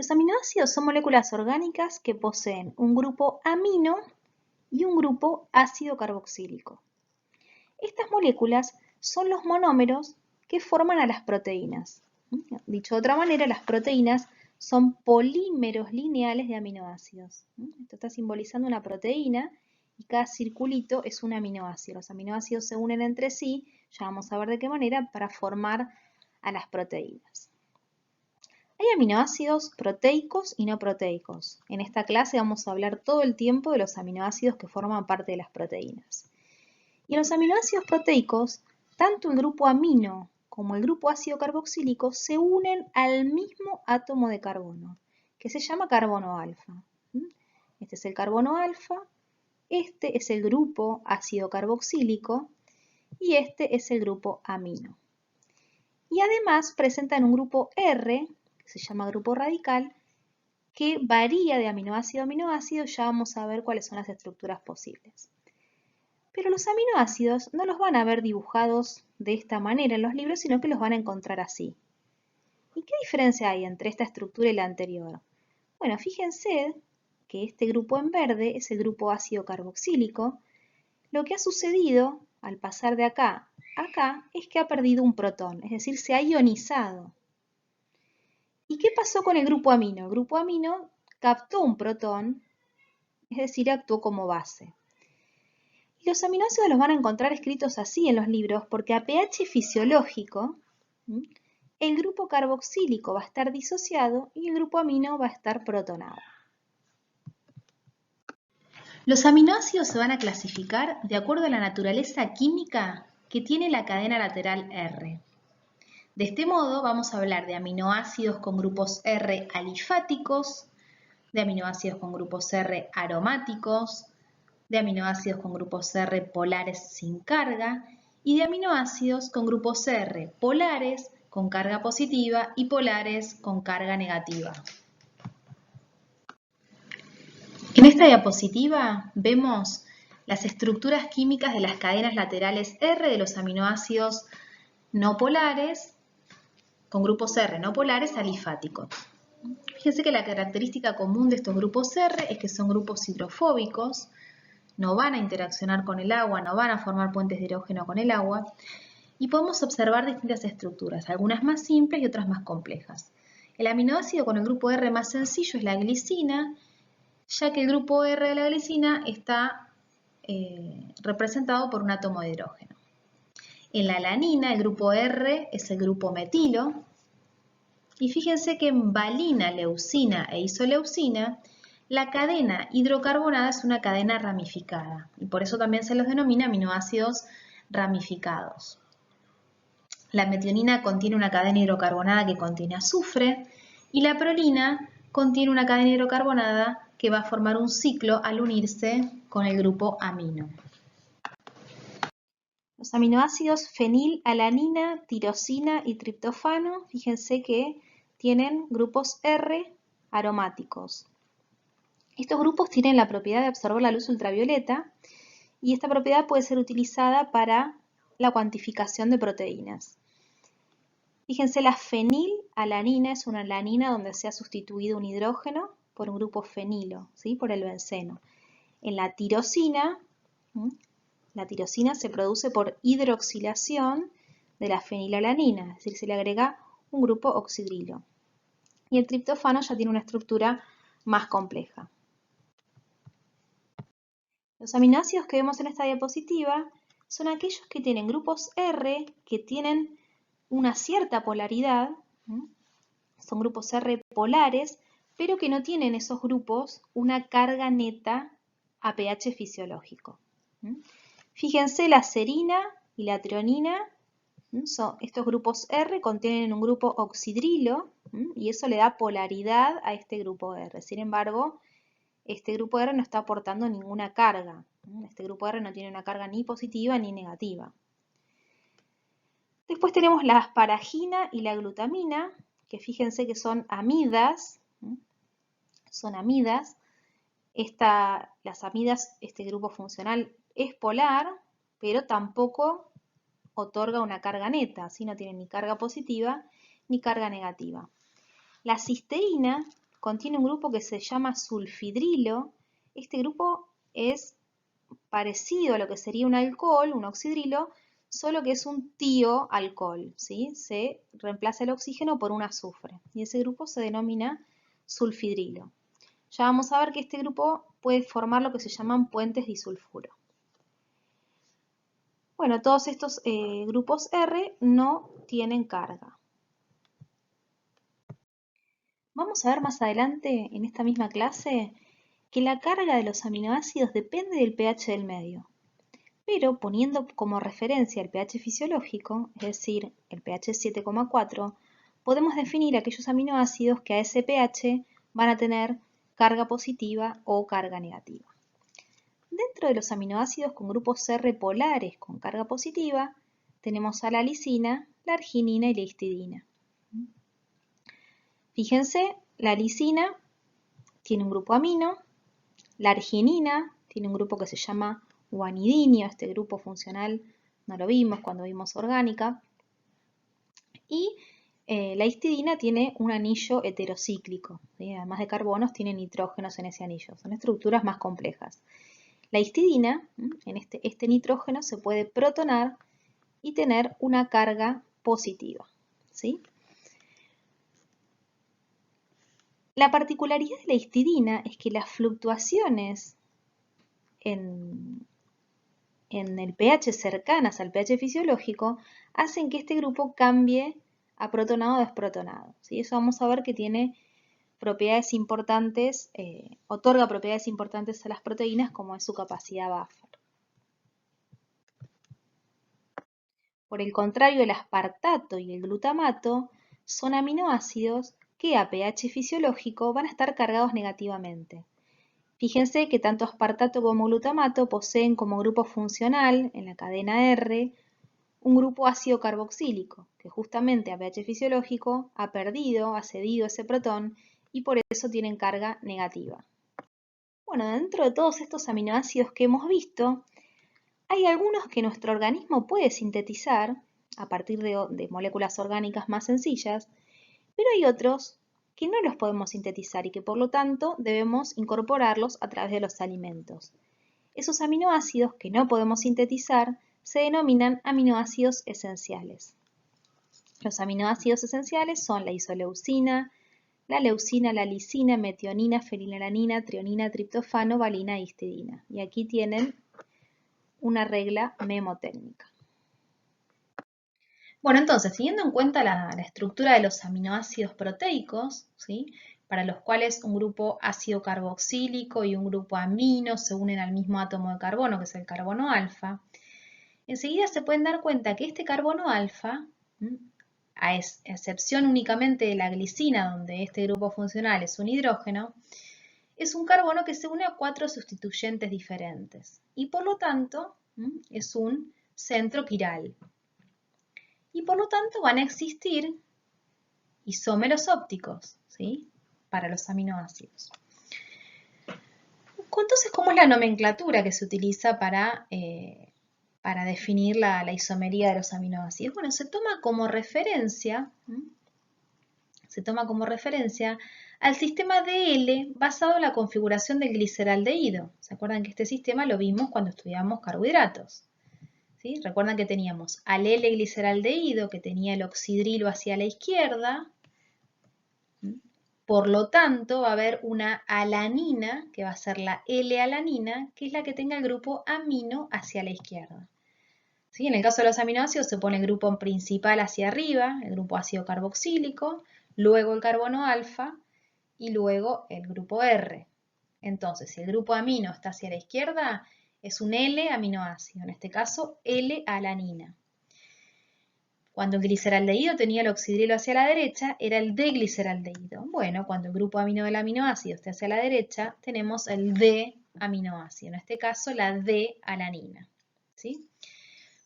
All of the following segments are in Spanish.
Los aminoácidos son moléculas orgánicas que poseen un grupo amino y un grupo ácido carboxílico. Estas moléculas son los monómeros que forman a las proteínas. Dicho de otra manera, las proteínas son polímeros lineales de aminoácidos. Esto está simbolizando una proteína y cada circulito es un aminoácido. Los aminoácidos se unen entre sí, ya vamos a ver de qué manera, para formar a las proteínas. Hay aminoácidos proteicos y no proteicos. En esta clase vamos a hablar todo el tiempo de los aminoácidos que forman parte de las proteínas. Y en los aminoácidos proteicos, tanto el grupo amino como el grupo ácido carboxílico se unen al mismo átomo de carbono, que se llama carbono alfa. Este es el carbono alfa, este es el grupo ácido carboxílico y este es el grupo amino. Y además presentan un grupo R, que se llama grupo radical, que varía de aminoácido a aminoácido. Ya vamos a ver cuáles son las estructuras posibles. Pero los aminoácidos no los van a ver dibujados de esta manera en los libros, sino que los van a encontrar así. ¿Y qué diferencia hay entre esta estructura y la anterior? Bueno, fíjense que este grupo en verde es el grupo ácido carboxílico. Lo que ha sucedido al pasar de acá a acá es que ha perdido un protón, es decir, se ha ionizado. ¿Y qué pasó con el grupo amino? El grupo amino captó un protón, es decir, actuó como base. Y los aminoácidos los van a encontrar escritos así en los libros porque a pH fisiológico el grupo carboxílico va a estar disociado y el grupo amino va a estar protonado. Los aminoácidos se van a clasificar de acuerdo a la naturaleza química que tiene la cadena lateral R. De este modo vamos a hablar de aminoácidos con grupos R alifáticos, de aminoácidos con grupos R aromáticos, de aminoácidos con grupos R polares sin carga y de aminoácidos con grupos R polares con carga positiva y polares con carga negativa. En esta diapositiva vemos las estructuras químicas de las cadenas laterales R de los aminoácidos no polares con grupos R no polares alifáticos. Fíjense que la característica común de estos grupos R es que son grupos hidrofóbicos, no van a interaccionar con el agua, no van a formar puentes de hidrógeno con el agua, y podemos observar distintas estructuras, algunas más simples y otras más complejas. El aminoácido con el grupo R más sencillo es la glicina, ya que el grupo R de la glicina está representado por un átomo de hidrógeno. En la alanina, el grupo R es el grupo metilo, y fíjense que en valina, leucina e isoleucina, la cadena hidrocarbonada es una cadena ramificada, y por eso también se los denomina aminoácidos ramificados. La metionina contiene una cadena hidrocarbonada que contiene azufre, y la prolina contiene una cadena hidrocarbonada que va a formar un ciclo al unirse con el grupo amino. Los aminoácidos fenilalanina, tirosina y triptófano, fíjense que tienen grupos R aromáticos. Estos grupos tienen la propiedad de absorber la luz ultravioleta y esta propiedad puede ser utilizada para la cuantificación de proteínas. Fíjense, la fenilalanina es una alanina donde se ha sustituido un hidrógeno por un grupo fenilo, ¿sí? Por el benceno. En la tirosina se produce por hidroxilación de la fenilalanina, es decir, se le agrega un grupo oxidrilo. Y el triptófano ya tiene una estructura más compleja. Los aminoácidos que vemos en esta diapositiva son aquellos que tienen grupos R que tienen una cierta polaridad, son grupos R polares, pero que no tienen esos grupos una carga neta a pH fisiológico. Fíjense, la serina y la treonina, estos grupos R contienen un grupo oxidrilo y eso le da polaridad a este grupo R. Sin embargo, este grupo R no está aportando ninguna carga. Este grupo R no tiene una carga ni positiva ni negativa. Después tenemos la asparagina y la glutamina, que fíjense que son amidas. Son amidas. Las amidas, este grupo funcional es polar, pero tampoco otorga una carga neta, ¿sí? No tiene ni carga positiva ni carga negativa. La cisteína contiene un grupo que se llama sulfidrilo. Este grupo es parecido a lo que sería un alcohol, un oxidrilo, solo que es un tioalcohol, ¿sí? Se reemplaza el oxígeno por un azufre y ese grupo se denomina sulfidrilo. Ya vamos a ver que este grupo puede formar lo que se llaman puentes disulfuro. Bueno, todos estos grupos R no tienen carga. Vamos a ver más adelante en esta misma clase que la carga de los aminoácidos depende del pH del medio. Pero poniendo como referencia el pH fisiológico, es decir, el pH 7,4, podemos definir aquellos aminoácidos que a ese pH van a tener carga positiva o carga negativa. Dentro de los aminoácidos con grupos R polares con carga positiva, tenemos a la lisina, la arginina y la histidina. Fíjense, la lisina tiene un grupo amino, la arginina tiene un grupo que se llama guanidinio, este grupo funcional no lo vimos cuando vimos orgánica, y la histidina tiene un anillo heterocíclico, ¿sí? Además de carbonos tiene nitrógenos en ese anillo, son estructuras más complejas. La histidina, en este nitrógeno se puede protonar y tener una carga positiva, ¿sí? La particularidad de la histidina es que las fluctuaciones en el pH cercanas al pH fisiológico hacen que este grupo cambie a protonado o desprotonado, ¿sí? Eso vamos a ver que tiene propiedades importantes, otorga propiedades importantes a las proteínas como es su capacidad buffer. Por el contrario, el aspartato y el glutamato son aminoácidos que a pH fisiológico van a estar cargados negativamente. Fíjense que tanto aspartato como glutamato poseen como grupo funcional en la cadena R un grupo ácido carboxílico, que justamente a pH fisiológico ha cedido ese protón y por eso tienen carga negativa. Bueno, dentro de todos estos aminoácidos que hemos visto, hay algunos que nuestro organismo puede sintetizar a partir de moléculas orgánicas más sencillas, pero hay otros que no los podemos sintetizar y que por lo tanto debemos incorporarlos a través de los alimentos. Esos aminoácidos que no podemos sintetizar se denominan aminoácidos esenciales. Los aminoácidos esenciales son la isoleucina, la leucina, la lisina, metionina, fenilalanina, trionina, triptofano, valina e histidina. Y aquí tienen una regla memotécnica. Bueno, entonces, teniendo en cuenta la estructura de los aminoácidos proteicos, ¿sí? Para los cuales un grupo ácido carboxílico y un grupo amino se unen al mismo átomo de carbono, que es el carbono alfa, enseguida se pueden dar cuenta que este carbono alfa, a excepción únicamente de la glicina, donde este grupo funcional es un hidrógeno, es un carbono que se une a 4 sustituyentes diferentes y por lo tanto es un centro quiral. Y por lo tanto van a existir isómeros ópticos, ¿sí? Para los aminoácidos. Entonces, ¿cómo es la nomenclatura que se utiliza para definir la isomería de los aminoácidos? Bueno, se toma como referencia al sistema DL basado en la configuración del gliceraldehído. ¿Se acuerdan que este sistema lo vimos cuando estudiamos carbohidratos? ¿Sí? Recuerdan que teníamos al L-gliceraldehído que tenía el oxidrilo hacia la izquierda. Por lo tanto, va a haber una alanina, que va a ser la L-alanina, que es la que tenga el grupo amino hacia la izquierda. ¿Sí? En el caso de los aminoácidos se pone el grupo principal hacia arriba, el grupo ácido carboxílico, luego el carbono alfa y luego el grupo R. Entonces, si el grupo amino está hacia la izquierda, es un L-aminoácido, en este caso L-alanina. Cuando el gliceraldehído tenía el oxidrilo hacia la derecha, era el D-gliceraldehído. Bueno, cuando el grupo amino del aminoácido esté hacia la derecha, tenemos el D-aminoácido, en este caso la D-alanina. ¿Sí?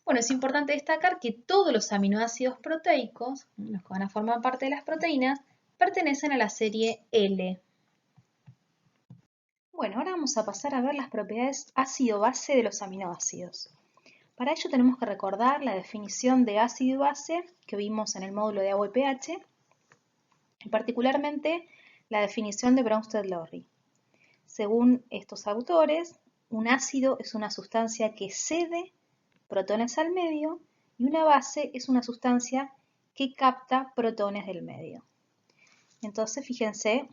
Bueno, es importante destacar que todos los aminoácidos proteicos, los que van a formar parte de las proteínas, pertenecen a la serie L. Bueno, ahora vamos a pasar a ver las propiedades ácido-base de los aminoácidos. Para ello tenemos que recordar la definición de ácido y base que vimos en el módulo de agua y pH, y particularmente la definición de Bronsted-Lowry. Según estos autores, un ácido es una sustancia que cede protones al medio y una base es una sustancia que capta protones del medio. Entonces, fíjense,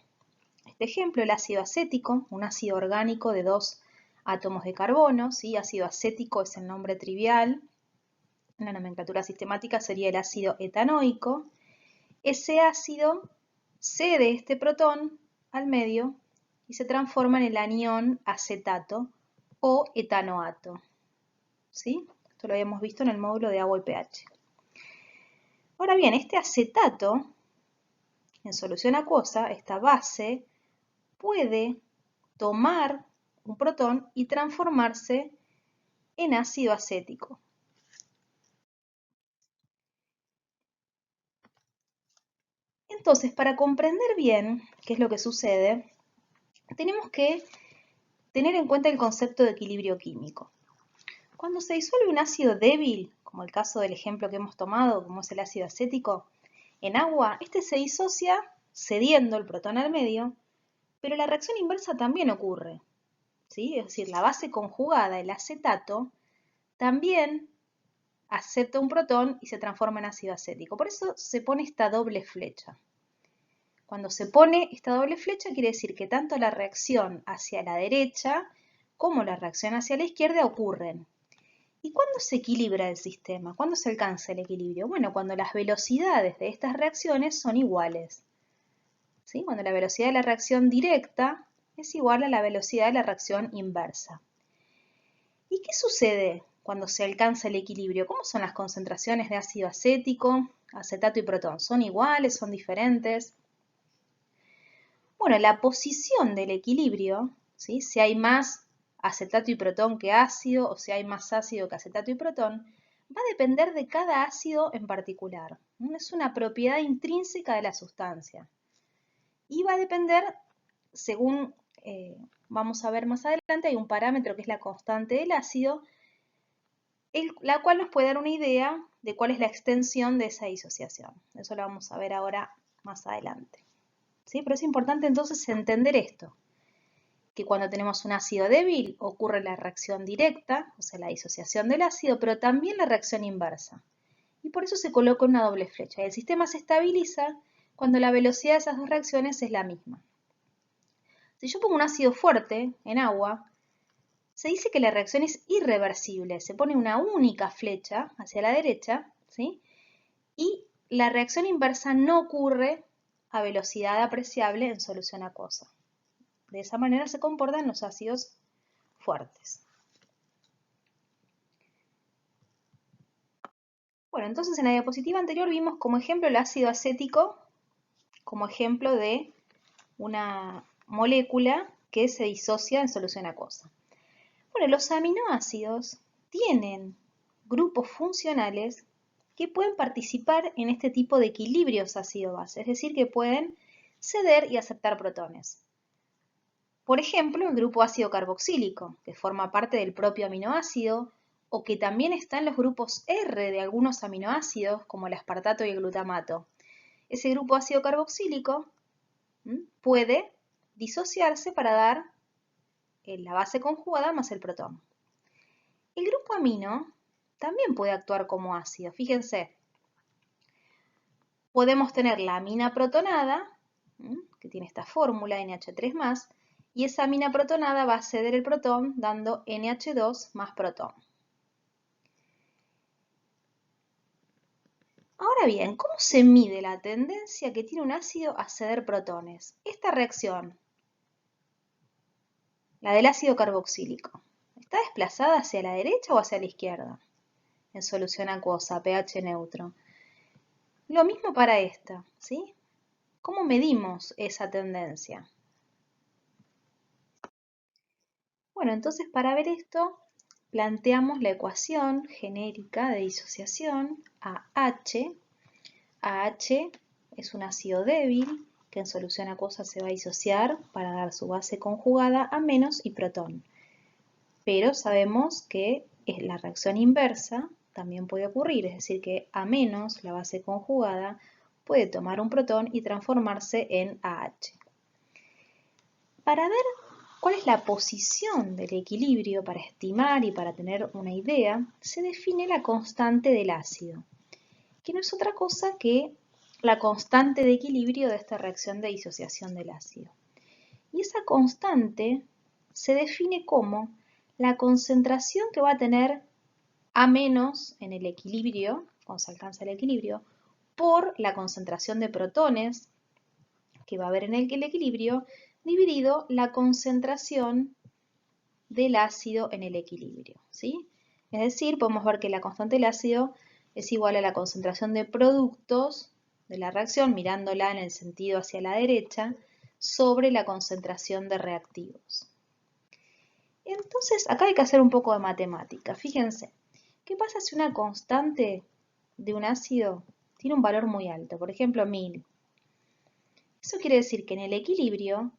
este ejemplo, el ácido acético, un ácido orgánico de 2 átomos de carbono, ¿sí? Ácido acético es el nombre trivial. En la nomenclatura sistemática sería el ácido etanoico. Ese ácido cede este protón al medio y se transforma en el anión acetato o etanoato. ¿Sí? Esto lo habíamos visto en el módulo de agua y pH. Ahora bien, este acetato, en solución acuosa, esta base, puede tomar un protón y transformarse en ácido acético. Entonces, para comprender bien qué es lo que sucede, tenemos que tener en cuenta el concepto de equilibrio químico. Cuando se disuelve un ácido débil, como el caso del ejemplo que hemos tomado, como es el ácido acético, en agua, este se disocia cediendo el protón al medio, pero la reacción inversa también ocurre, ¿sí? Es decir, la base conjugada, el acetato, también acepta un protón y se transforma en ácido acético. Por eso se pone esta doble flecha. Cuando se pone esta doble flecha quiere decir que tanto la reacción hacia la derecha como la reacción hacia la izquierda ocurren. ¿Y cuándo se equilibra el sistema? ¿Cuándo se alcanza el equilibrio? Bueno, cuando las velocidades de estas reacciones son iguales. ¿Sí? Cuando la velocidad de la reacción directa es igual a la velocidad de la reacción inversa. ¿Y qué sucede cuando se alcanza el equilibrio? ¿Cómo son las concentraciones de ácido acético, acetato y protón? ¿Son iguales? ¿Son diferentes? Bueno, la posición del equilibrio, ¿sí? Si hay más acetato y protón que ácido o si hay más ácido que acetato y protón, va a depender de cada ácido en particular. Es una propiedad intrínseca de la sustancia. Y va a depender, según vamos a ver más adelante, hay un parámetro que es la constante del ácido, la cual nos puede dar una idea de cuál es la extensión de esa disociación. Eso lo vamos a ver ahora más adelante. ¿Sí? Pero es importante entonces entender esto, que cuando tenemos un ácido débil ocurre la reacción directa, o sea, la disociación del ácido, pero también la reacción inversa. Y por eso se coloca una doble flecha. El sistema se estabiliza cuando la velocidad de esas dos reacciones es la misma. Si yo pongo un ácido fuerte en agua, se dice que la reacción es irreversible. Se pone una única flecha hacia la derecha, ¿sí? Y la reacción inversa no ocurre a velocidad apreciable en solución acuosa. De esa manera se comportan los ácidos fuertes. Bueno, entonces en la diapositiva anterior vimos como ejemplo el ácido acético, como ejemplo de una molécula que se disocia en solución acuosa. Bueno, los aminoácidos tienen grupos funcionales que pueden participar en este tipo de equilibrios ácido-base, es decir, que pueden ceder y aceptar protones. Por ejemplo, el grupo ácido carboxílico, que forma parte del propio aminoácido, o que también está en los grupos R de algunos aminoácidos, como el aspartato y el glutamato. Ese grupo ácido carboxílico puede disociarse para dar la base conjugada más el protón. El grupo amino también puede actuar como ácido. Fíjense, podemos tener la amina protonada, que tiene esta fórmula NH3+, y esa amina protonada va a ceder el protón dando NH2 más protón. Ahora bien, ¿cómo se mide la tendencia que tiene un ácido a ceder protones? Esta reacción, la del ácido carboxílico, ¿está desplazada hacia la derecha o hacia la izquierda? En solución acuosa, pH neutro. Lo mismo para esta, ¿sí? ¿Cómo medimos esa tendencia? Bueno, entonces para ver esto, planteamos la ecuación genérica de disociación AH. AH es un ácido débil que en solución acuosa se va a disociar para dar su base conjugada a menos y protón. Pero sabemos que la reacción inversa también puede ocurrir, es decir, que A menos, la base conjugada, puede tomar un protón y transformarse en AH. Para ver cuál es la posición del equilibrio, para estimar y para tener una idea, se define la constante del ácido, que no es otra cosa que la constante de equilibrio de esta reacción de disociación del ácido. Y esa constante se define como la concentración que va a tener A- en el equilibrio, cuando se alcanza el equilibrio, por la concentración de protones que va a haber en el equilibrio, dividido la concentración del ácido en el equilibrio, ¿sí? Es decir, podemos ver que la constante del ácido es igual a la concentración de productos de la reacción, mirándola en el sentido hacia la derecha, sobre la concentración de reactivos. Entonces, acá hay que hacer un poco de matemática. Fíjense, ¿qué pasa si una constante de un ácido tiene un valor muy alto? Por ejemplo, 1000. Eso quiere decir que en el equilibrio,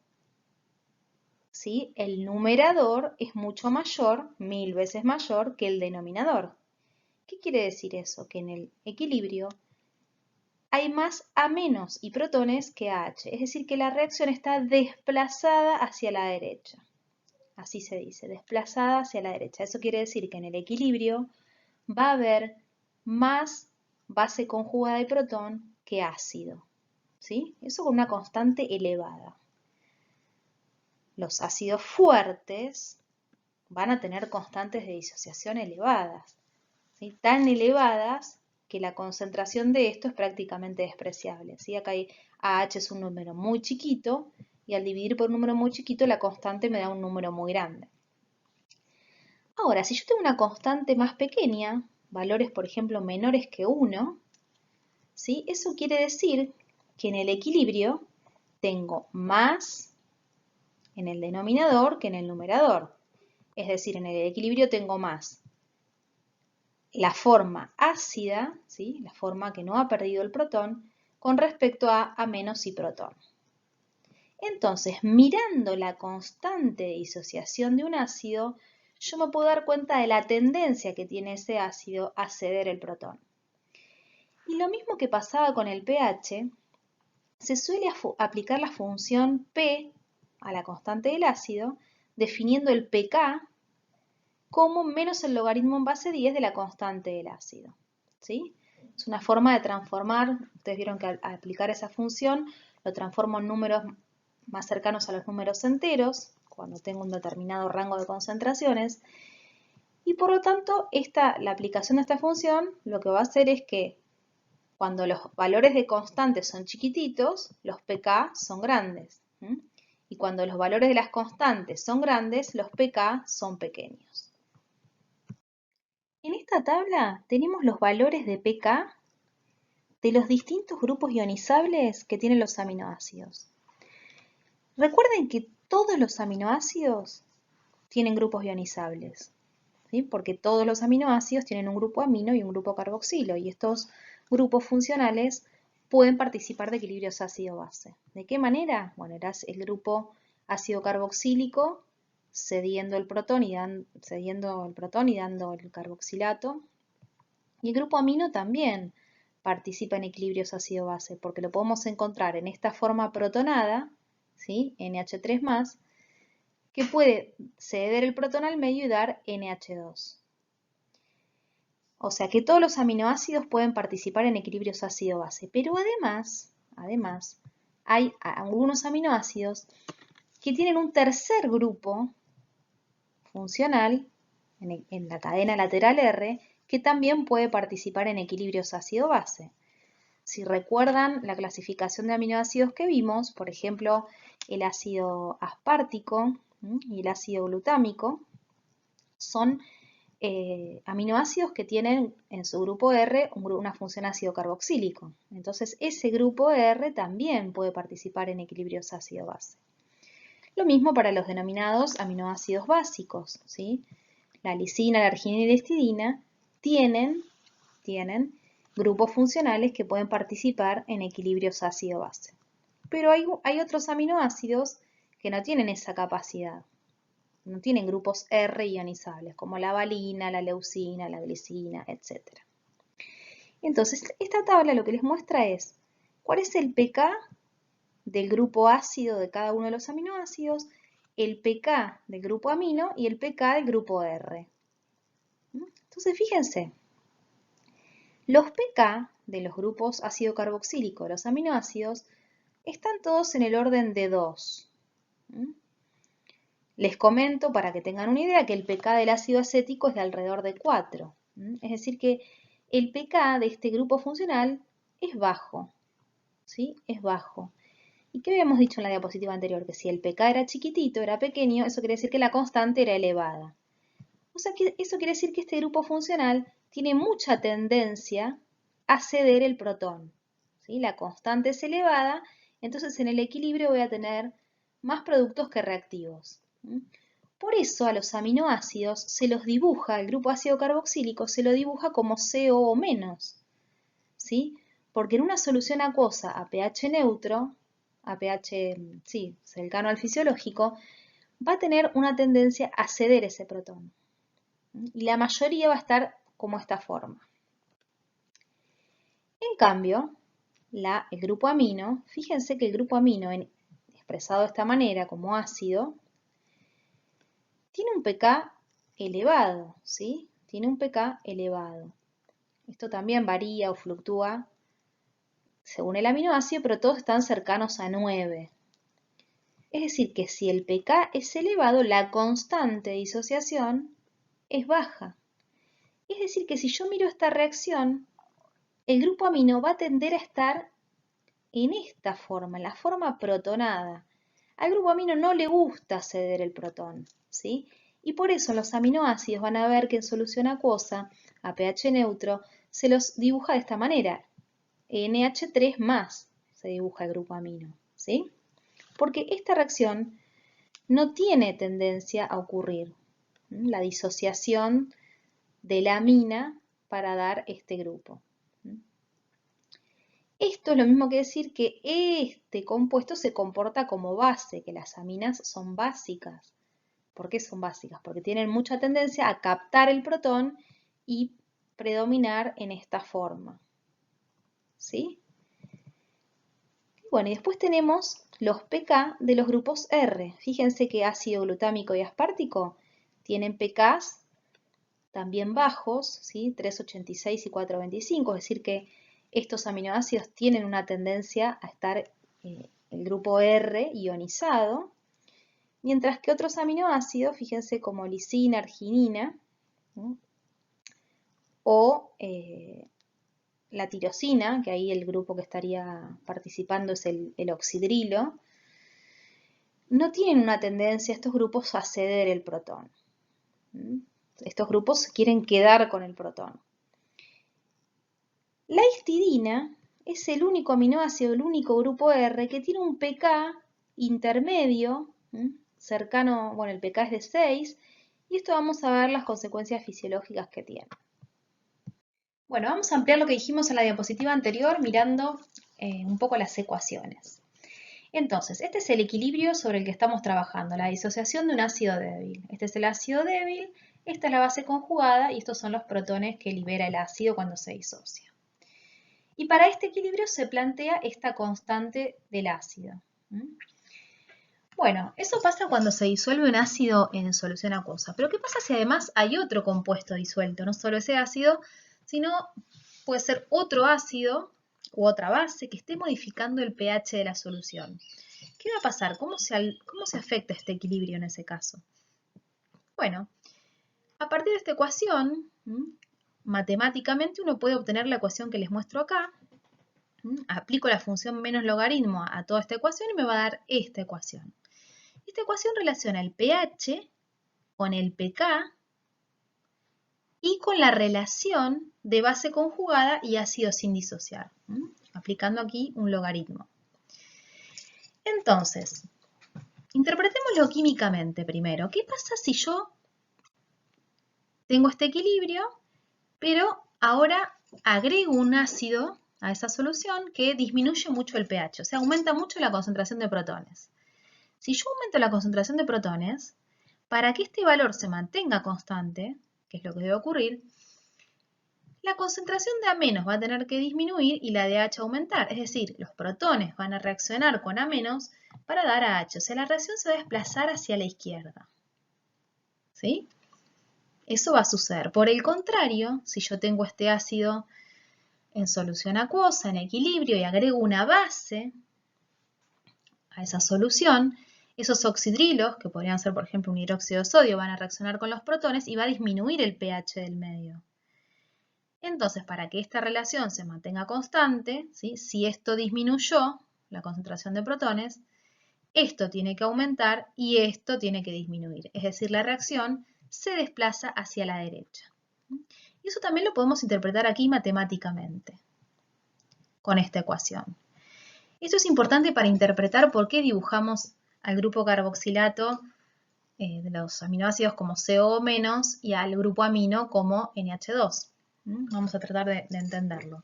¿sí?, el numerador es mucho mayor, 1000 veces mayor, que el denominador. ¿Qué quiere decir eso? Que en el equilibrio hay más A- y protones que AH. Es decir, que la reacción está desplazada hacia la derecha. Así se dice, desplazada hacia la derecha. Eso quiere decir que en el equilibrio va a haber más base conjugada de protón que ácido, ¿sí? Eso con una constante elevada. Los ácidos fuertes van a tener constantes de disociación elevadas, ¿sí? Tan elevadas que la concentración de esto es prácticamente despreciable, ¿sí? Acá hay AH es un número muy chiquito y al dividir por un número muy chiquito la constante me da un número muy grande. Ahora, si yo tengo una constante más pequeña, valores por ejemplo menores que 1, ¿sí?, eso quiere decir que en el equilibrio tengo más en el denominador que en el numerador. Es decir, en el equilibrio tengo más la forma ácida, ¿sí?, la forma que no ha perdido el protón, con respecto a y protón. Entonces, mirando la constante de disociación de un ácido, yo me puedo dar cuenta de la tendencia que tiene ese ácido a ceder el protón. Y lo mismo que pasaba con el pH, se suele aplicar la función P a la constante del ácido, definiendo el pK como menos el logaritmo en base 10 de la constante del ácido, ¿sí? Es una forma de transformar, ustedes vieron que al aplicar esa función lo transformo en números más cercanos a los números enteros, cuando tengo un determinado rango de concentraciones, y por lo tanto la aplicación de esta función lo que va a hacer es que cuando los valores de constantes son chiquititos, los pK son grandes. Y cuando los valores de las constantes son grandes, los pK son pequeños. En esta tabla tenemos los valores de pK de los distintos grupos ionizables que tienen los aminoácidos. Recuerden que todos los aminoácidos tienen grupos ionizables, ¿sí?, porque todos los aminoácidos tienen un grupo amino y un grupo carboxilo, y estos grupos funcionales pueden participar de equilibrios ácido-base. ¿De qué manera? Bueno, era el grupo ácido carboxílico cediendo el protón y dando el carboxilato. Y el grupo amino también participa en equilibrios ácido-base, porque lo podemos encontrar en esta forma protonada, ¿sí?, NH3+, que puede ceder el protón al medio y dar NH2. O sea que todos los aminoácidos pueden participar en equilibrios ácido-base, pero además hay algunos aminoácidos que tienen un tercer grupo funcional en la cadena lateral R que también puede participar en equilibrios ácido-base. Si recuerdan la clasificación de aminoácidos que vimos, por ejemplo, el ácido aspartico y el ácido glutámico, son aminoácidos que tienen en su grupo R una función ácido carboxílico. Entonces, ese grupo R también puede participar en equilibrios ácido-base. Lo mismo para los denominados aminoácidos básicos, ¿sí? La lisina, la arginina y la histidina tienen grupos funcionales que pueden participar en equilibrios ácido-base. Pero hay otros aminoácidos que no tienen esa capacidad. No tienen grupos R ionizables, como la valina, la leucina, la glicina, etc. Entonces, esta tabla lo que les muestra es cuál es el pK del grupo ácido de cada uno de los aminoácidos, el pK del grupo amino y el pK del grupo R. Entonces, fíjense, los pK de los grupos ácido carboxílico, los aminoácidos, están todos en el orden de 2. Les comento para que tengan una idea que el pK del ácido acético es de alrededor de 4. Es decir que el pK de este grupo funcional es bajo. ¿Sí? Es bajo. ¿Y qué habíamos dicho en la diapositiva anterior? Que si el pK era chiquitito, era pequeño, eso quiere decir que la constante era elevada. O sea que eso quiere decir que este grupo funcional tiene mucha tendencia a ceder el protón. ¿Sí? La constante es elevada, entonces en el equilibrio voy a tener más productos que reactivos. Por eso a los aminoácidos se los dibuja, el grupo ácido carboxílico se lo dibuja como CO menos. ¿Sí? Porque en una solución acuosa a pH neutro, a pH cercano al fisiológico, va a tener una tendencia a ceder ese protón. Y la mayoría va a estar como esta forma. En cambio, el grupo amino, fíjense que el grupo amino, expresado de esta manera como ácido, tiene un pK elevado, ¿sí? Tiene un pK elevado. Esto también varía o fluctúa según el aminoácido, pero todos están cercanos a 9. Es decir, que si el pK es elevado, la constante de disociación es baja. Es decir, que si yo miro esta reacción, el grupo amino va a tender a estar en esta forma, en la forma protonada. Al grupo amino no le gusta ceder el protón, ¿sí? Y por eso los aminoácidos van a ver que en solución acuosa, a pH neutro, se los dibuja de esta manera. NH3 más se dibuja el grupo amino, ¿sí? Porque esta reacción no tiene tendencia a ocurrir, la disociación de la amina para dar este grupo. Esto es lo mismo que decir que este compuesto se comporta como base, que las aminas son básicas. ¿Por qué son básicas? Porque tienen mucha tendencia a captar el protón y predominar en esta forma. ¿Sí? Bueno, y después tenemos los pK de los grupos R. Fíjense que ácido glutámico y aspartico tienen pKs también bajos, ¿sí? 386 y 425, es decir que estos aminoácidos tienen una tendencia a estar el grupo R ionizado, mientras que otros aminoácidos, fíjense como lisina, arginina, ¿sí? O la tirosina, que ahí el grupo que estaría participando es el oxidrilo, no tienen una tendencia estos grupos a ceder el protón. Estos grupos quieren quedar con el protón. La histidina es el único aminoácido, el único grupo R que tiene un pK intermedio, cercano, bueno, el pK es de 6, y esto vamos a ver las consecuencias fisiológicas que tiene. Bueno, vamos a ampliar lo que dijimos en la diapositiva anterior mirando un poco las ecuaciones. Entonces, este es el equilibrio sobre el que estamos trabajando, la disociación de un ácido débil. Este es el ácido débil, esta es la base conjugada y estos son los protones que libera el ácido cuando se disocia. Y para este equilibrio se plantea esta constante del ácido. Bueno, eso pasa cuando se disuelve un ácido en solución acuosa. Pero ¿qué pasa si además hay otro compuesto disuelto? No solo ese ácido, sino puede ser otro ácido u otra base que esté modificando el pH de la solución. ¿Qué va a pasar? ¿Cómo se afecta este equilibrio en ese caso? Bueno, a partir de esta ecuación, matemáticamente uno puede obtener la ecuación que les muestro acá. Aplico la función menos logaritmo a toda esta ecuación y me va a dar esta ecuación. Esta ecuación relaciona el pH con el pK y con la relación de base conjugada y ácido sin disociar, aplicando aquí un logaritmo. Entonces, interpretémoslo químicamente primero. ¿Qué pasa si yo tengo este equilibrio, pero ahora agrego un ácido a esa solución que disminuye mucho el pH, o sea, aumenta mucho la concentración de protones? Si yo aumento la concentración de protones, para que este valor se mantenga constante, que es lo que debe ocurrir, la concentración de A- va a tener que disminuir y la de H aumentar. Es decir, los protones van a reaccionar con A- para dar a H. O sea, la reacción se va a desplazar hacia la izquierda. ¿Sí? Eso va a suceder. Por el contrario, si yo tengo este ácido en solución acuosa, en equilibrio, y agrego una base a esa solución, esos oxidrilos, que podrían ser por ejemplo un hidróxido de sodio, van a reaccionar con los protones y va a disminuir el pH del medio. Entonces, para que esta relación se mantenga constante, ¿sí? Si esto disminuyó, la concentración de protones, esto tiene que aumentar y esto tiene que disminuir. Es decir, la reacción se desplaza hacia la derecha. Y eso también lo podemos interpretar aquí matemáticamente, con esta ecuación. Esto es importante para interpretar por qué dibujamos al grupo carboxilato de los aminoácidos como CO- y al grupo amino como NH2. Vamos a tratar de entenderlo.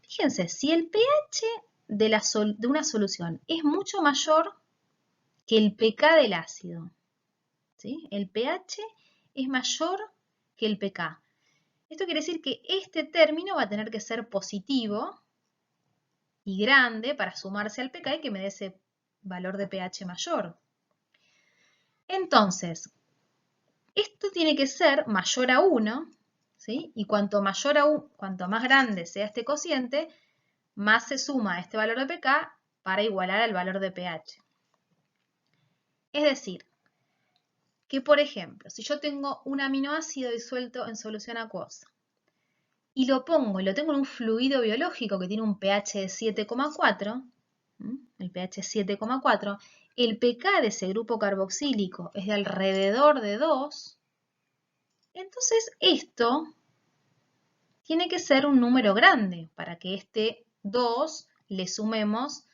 Fíjense, si el pH de una solución es mucho mayor que el pK del ácido, ¿sí? El pH es mayor que el pK. Esto quiere decir que este término va a tener que ser positivo y grande para sumarse al pK y que me dé ese valor de pH mayor. Entonces, esto tiene que ser mayor a 1, ¿sí? Y cuanto más grande sea este cociente, más se suma este valor de pK para igualar al valor de pH. Es decir, que por ejemplo, si yo tengo un aminoácido disuelto en solución acuosa y lo tengo en un fluido biológico que tiene un pH de 7,4, el pH 7,4, el pK de ese grupo carboxílico es de alrededor de 2, entonces esto tiene que ser un número grande para que este 2 le sumemos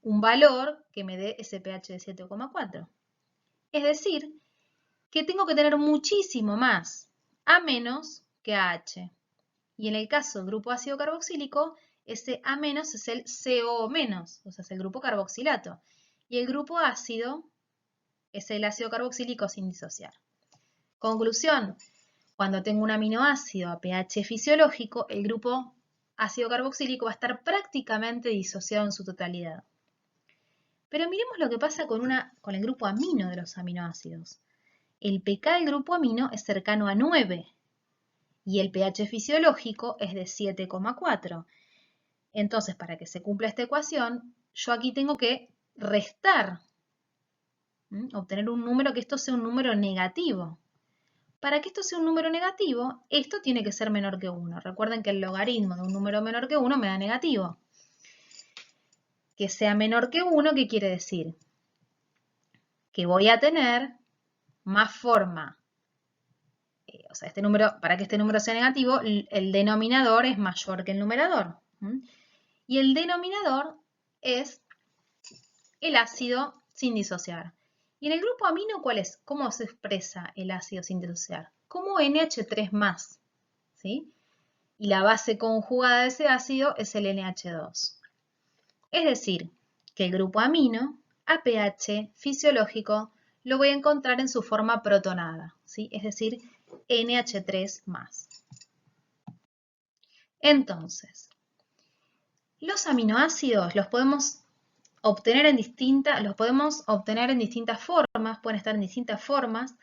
un valor que me dé ese pH de 7,4. Es decir, que tengo que tener muchísimo más A- que AH. Y en el caso del grupo ácido carboxílico, ese A- es el CO-, o sea, es el grupo carboxilato. Y el grupo ácido es el ácido carboxílico sin disociar. Conclusión, cuando tengo un aminoácido a pH fisiológico, el grupo ácido carboxílico va a estar prácticamente disociado en su totalidad. Pero miremos lo que pasa con el grupo amino de los aminoácidos. El pK del grupo amino es cercano a 9 y el pH fisiológico es de 7,4. Entonces, para que se cumpla esta ecuación, yo aquí tengo que restar, obtener un número que esto sea un número negativo. Para que esto sea un número negativo, esto tiene que ser menor que 1. Recuerden que el logaritmo de un número menor que 1 me da negativo. Que sea menor que 1, ¿qué quiere decir? Que voy a tener más forma. O sea, para que este número sea negativo, el denominador es mayor que el numerador. Y el denominador es el ácido sin disociar. ¿Y en el grupo amino cuál es? ¿Cómo se expresa el ácido sin disociar? Como NH3+, ¿sí? Y la base conjugada de ese ácido es el NH2. Es decir, que el grupo amino, a pH fisiológico, lo voy a encontrar en su forma protonada, ¿sí? Es decir, NH3+. Entonces, los aminoácidos los podemos obtener en distintas formas, pueden estar en distintas formas,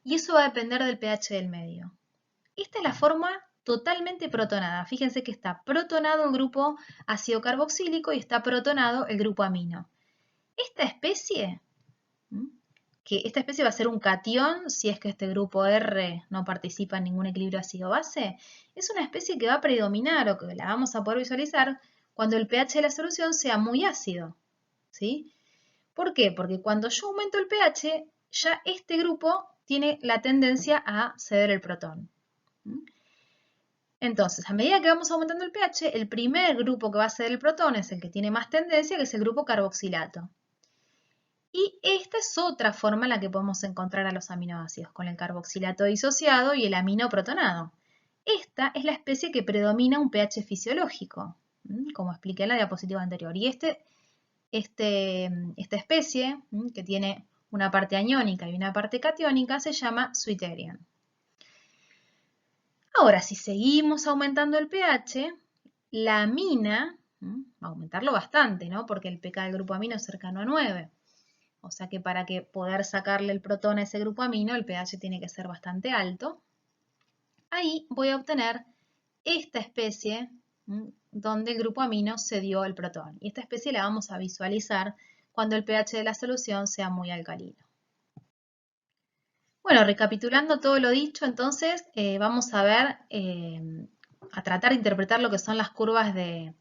y eso va a depender del pH del medio. Esta es la forma totalmente protonada. Fíjense que está protonado el grupo ácido carboxílico y está protonado el grupo amino. Esta especie va a ser un catión si es que este grupo R no participa en ningún equilibrio ácido-base, es una especie que va a predominar o que la vamos a poder visualizar cuando el pH de la solución sea muy ácido. ¿Sí? ¿Por qué? Porque cuando yo aumento el pH, ya este grupo tiene la tendencia a ceder el protón. Entonces, a medida que vamos aumentando el pH, el primer grupo que va a ceder el protón es el que tiene más tendencia, que es el grupo carboxilato. Y esta es otra forma en la que podemos encontrar a los aminoácidos, con el carboxilato disociado y el amino protonado. Esta es la especie que predomina un pH fisiológico, como expliqué en la diapositiva anterior. Y esta especie, que tiene una parte aniónica y una parte catiónica, se llama Switterian. Ahora, si seguimos aumentando el pH, la amina va a aumentarlo bastante, ¿no? Porque el pK del grupo amino es cercano a 9. O sea que para poder sacarle el protón a ese grupo amino, el pH tiene que ser bastante alto. Ahí voy a obtener esta especie donde el grupo amino se dio el protón. Y esta especie la vamos a visualizar cuando el pH de la solución sea muy alcalino. Bueno, recapitulando todo lo dicho, entonces vamos a ver, a tratar de interpretar lo que son las curvas de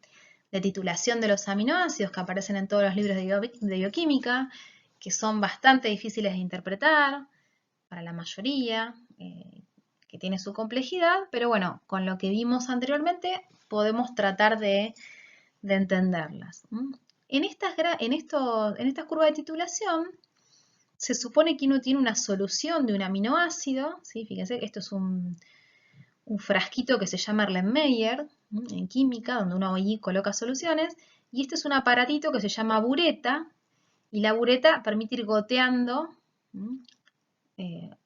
titulación de los aminoácidos que aparecen en todos los libros de bioquímica, que son bastante difíciles de interpretar para la mayoría, que tiene su complejidad, pero bueno, con lo que vimos anteriormente podemos tratar de entenderlas. En estas curvas de titulación se supone que uno tiene una solución de un aminoácido, ¿sí? Fíjense que esto es un frasquito que se llama Erlenmeyer en química, donde uno allí coloca soluciones, y este es un aparatito que se llama bureta, y la bureta permite ir goteando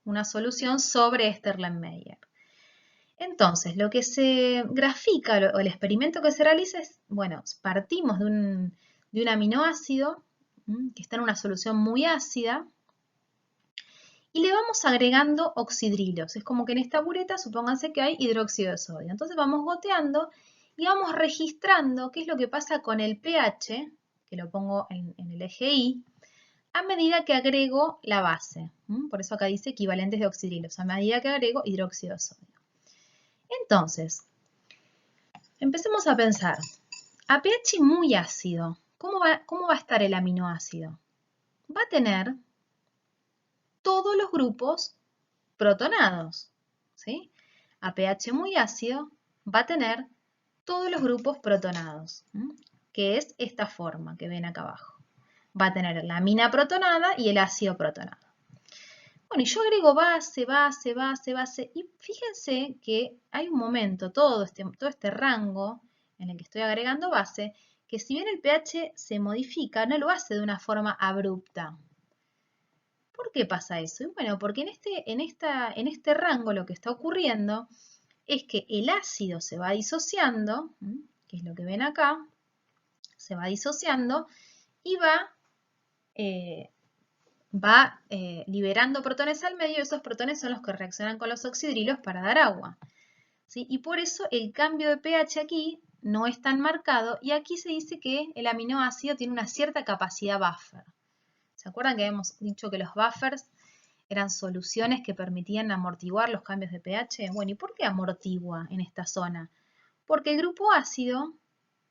una solución sobre este Erlenmeyer. Entonces, lo que se grafica, o el experimento que se realiza es, bueno, partimos de un aminoácido que está en una solución muy ácida, y le vamos agregando oxidrilos. Es como que en esta bureta, supónganse que hay hidróxido de sodio. Entonces vamos goteando y vamos registrando qué es lo que pasa con el pH, que lo pongo en el eje Y, a medida que agrego la base. Por eso acá dice equivalentes de oxidrilos, a medida que agrego hidróxido de sodio. Entonces, empecemos a pensar. A pH muy ácido, ¿cómo va a estar el aminoácido? Va a tener todos los grupos protonados, ¿sí? A pH muy ácido va a tener todos los grupos protonados, que es esta forma que ven acá abajo. Va a tener la amina protonada y el ácido protonado. Bueno, y yo agrego base, base, base, base, y fíjense que hay un momento, todo este rango en el que estoy agregando base, que si bien el pH se modifica, no lo hace de una forma abrupta. ¿Por qué pasa eso? Y bueno, porque en este rango lo que está ocurriendo es que el ácido se va disociando, que es lo que ven acá, se va disociando y va liberando protones al medio, y esos protones son los que reaccionan con los oxidrilos para dar agua, ¿sí? Y por eso el cambio de pH aquí no es tan marcado, y aquí se dice que el aminoácido tiene una cierta capacidad buffer. ¿Se acuerdan que habíamos dicho que los buffers eran soluciones que permitían amortiguar los cambios de pH? Bueno, ¿y por qué amortigua en esta zona? Porque el grupo ácido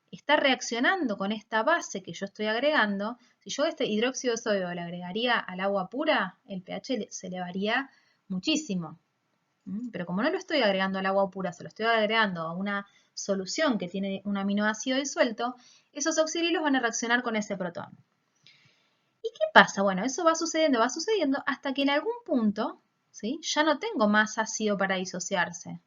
está reaccionando con esta base que yo estoy agregando. Si yo este hidróxido de sodio le agregaría al agua pura, el pH se elevaría muchísimo. Pero como no lo estoy agregando al agua pura, se lo estoy agregando a una solución que tiene un aminoácido disuelto, esos oxidrilos van a reaccionar con ese protón. ¿Y qué pasa? Bueno, eso va sucediendo hasta que en algún punto, ¿sí?, ya no tengo más ácido para disociarse.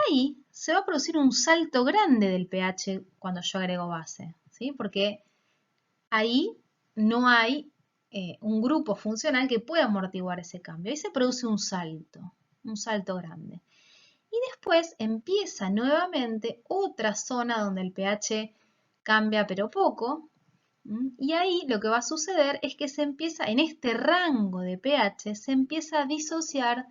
Ahí se va a producir un salto grande del pH cuando yo agrego base, ¿sí? Porque ahí no hay un grupo funcional que pueda amortiguar ese cambio. Ahí se produce un salto grande. Y después empieza nuevamente otra zona donde el pH cambia pero poco. Y ahí lo que va a suceder es que en este rango de pH, se empieza a disociar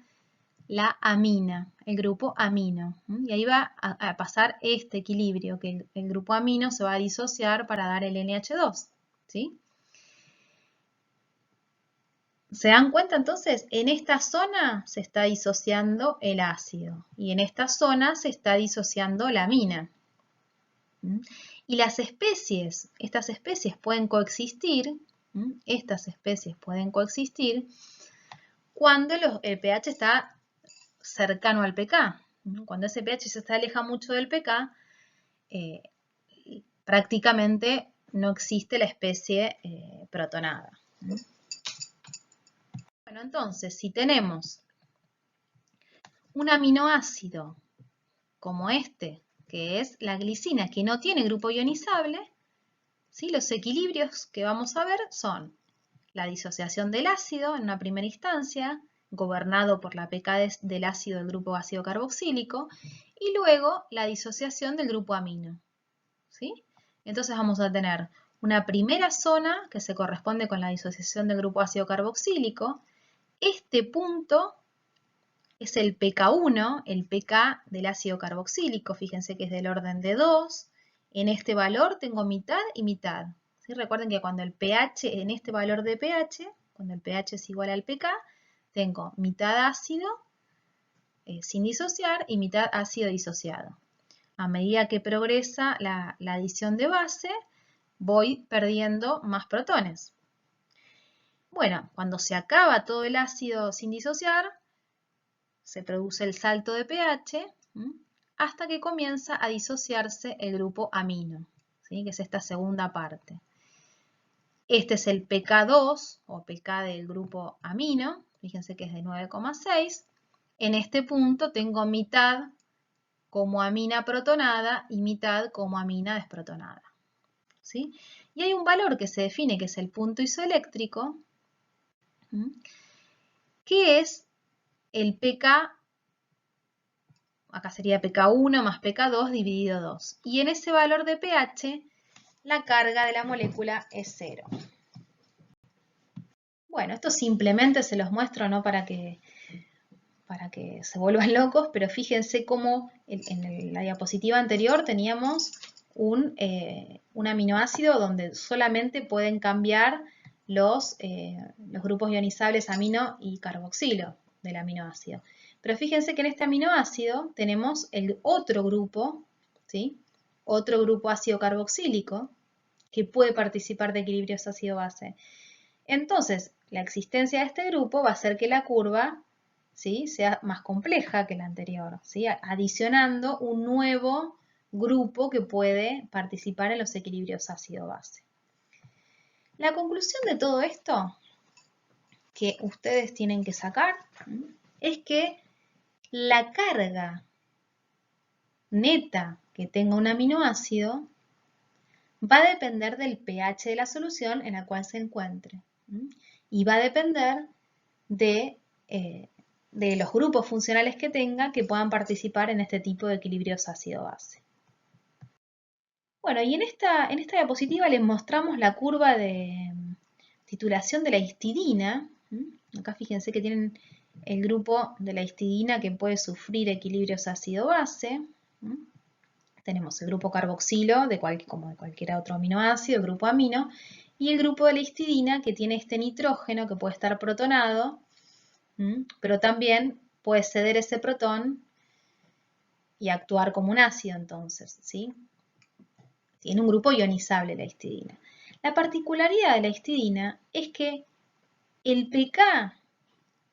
la amina, el grupo amino. Y ahí va a pasar este equilibrio, que el grupo amino se va a disociar para dar el NH2. ¿Sí? ¿Se dan cuenta entonces? En esta zona se está disociando el ácido y en esta zona se está disociando la amina. Y estas especies pueden coexistir, cuando el pH está cercano al pK. Cuando ese pH se aleja mucho del pK, prácticamente no existe la especie protonada. Bueno, entonces, si tenemos un aminoácido como este, que es la glicina, que no tiene grupo ionizable, ¿sí?, los equilibrios que vamos a ver son la disociación del ácido en una primera instancia, gobernado por la pK del ácido del grupo ácido carboxílico, y luego la disociación del grupo amino, ¿sí? Entonces vamos a tener una primera zona que se corresponde con la disociación del grupo ácido carboxílico. Este punto es el pK1, el pK del ácido carboxílico, fíjense que es del orden de 2. En este valor tengo mitad y mitad. ¿Sí? Recuerden que cuando el pH, en este valor de pH, cuando el pH es igual al pK, tengo mitad ácido sin disociar y mitad ácido disociado. A medida que progresa la adición de base, voy perdiendo más protones. Bueno, cuando se acaba todo el ácido sin disociar, se produce el salto de pH hasta que comienza a disociarse el grupo amino, ¿sí? Que es esta segunda parte. Este es el pK2 o pK del grupo amino, fíjense que es de 9,6. En este punto tengo mitad como amina protonada y mitad como amina desprotonada, ¿sí? Y hay un valor que se define que es el punto isoeléctrico, que es el pK, acá sería pK1 más pK2 dividido 2. Y en ese valor de pH, la carga de la molécula es 0. Bueno, esto simplemente se los muestro, ¿no? para que se vuelvan locos, pero fíjense cómo en la diapositiva anterior teníamos un aminoácido donde solamente pueden cambiar los grupos ionizables amino y carboxilo del aminoácido. Pero fíjense que en este aminoácido tenemos el otro grupo, ¿sí? Otro grupo ácido carboxílico que puede participar de equilibrios ácido-base. Entonces, la existencia de este grupo va a hacer que la curva, ¿sí?, sea más compleja que la anterior, ¿sí?, adicionando un nuevo grupo que puede participar en los equilibrios ácido-base. La conclusión de todo esto que ustedes tienen que sacar es que la carga neta que tenga un aminoácido va a depender del pH de la solución en la cual se encuentre y va a depender de los grupos funcionales que tenga que puedan participar en este tipo de equilibrios ácido-base. Bueno, y en esta diapositiva les mostramos la curva de titulación de la histidina. Acá fíjense que tienen el grupo de la histidina que puede sufrir equilibrios ácido-base. Tenemos el grupo carboxilo, como de cualquier otro aminoácido, el grupo amino, y el grupo de la histidina que tiene este nitrógeno que puede estar protonado, pero también puede ceder ese protón y actuar como un ácido entonces, ¿sí? Tiene un grupo ionizable la histidina. La particularidad de la histidina es que el pK,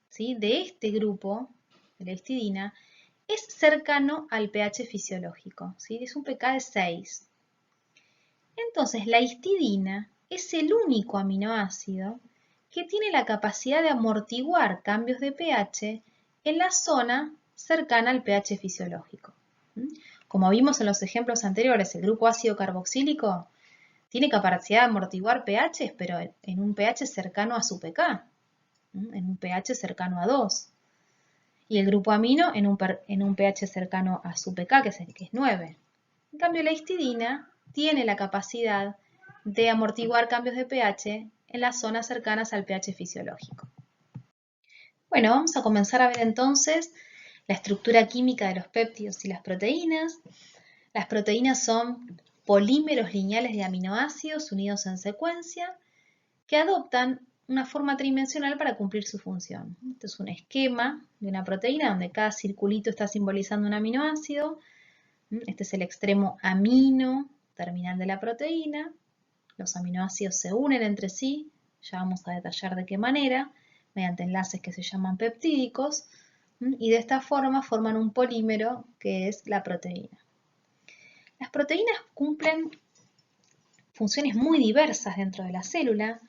¿sí?, de este grupo, de la histidina, es cercano al pH fisiológico, ¿sí? Es un pK de 6. Entonces, la histidina es el único aminoácido que tiene la capacidad de amortiguar cambios de pH en la zona cercana al pH fisiológico. Como vimos en los ejemplos anteriores, el grupo ácido carboxílico tiene capacidad de amortiguar pHs, pero en un pH cercano a su pK, en un pH cercano a 2. Y el grupo amino en un pH cercano a su pK, que es 9. En cambio, la histidina tiene la capacidad de amortiguar cambios de pH en las zonas cercanas al pH fisiológico. Bueno, vamos a comenzar a ver entonces la estructura química de los péptidos y las proteínas. Las proteínas son polímeros lineales de aminoácidos unidos en secuencia que adoptan una forma tridimensional para cumplir su función. Este es un esquema de una proteína donde cada circulito está simbolizando un aminoácido. Este es el extremo amino terminal de la proteína. Los aminoácidos se unen entre sí, ya vamos a detallar de qué manera, mediante enlaces que se llaman peptídicos, y de esta forma forman un polímero que es la proteína. Las proteínas cumplen funciones muy diversas dentro de la célula.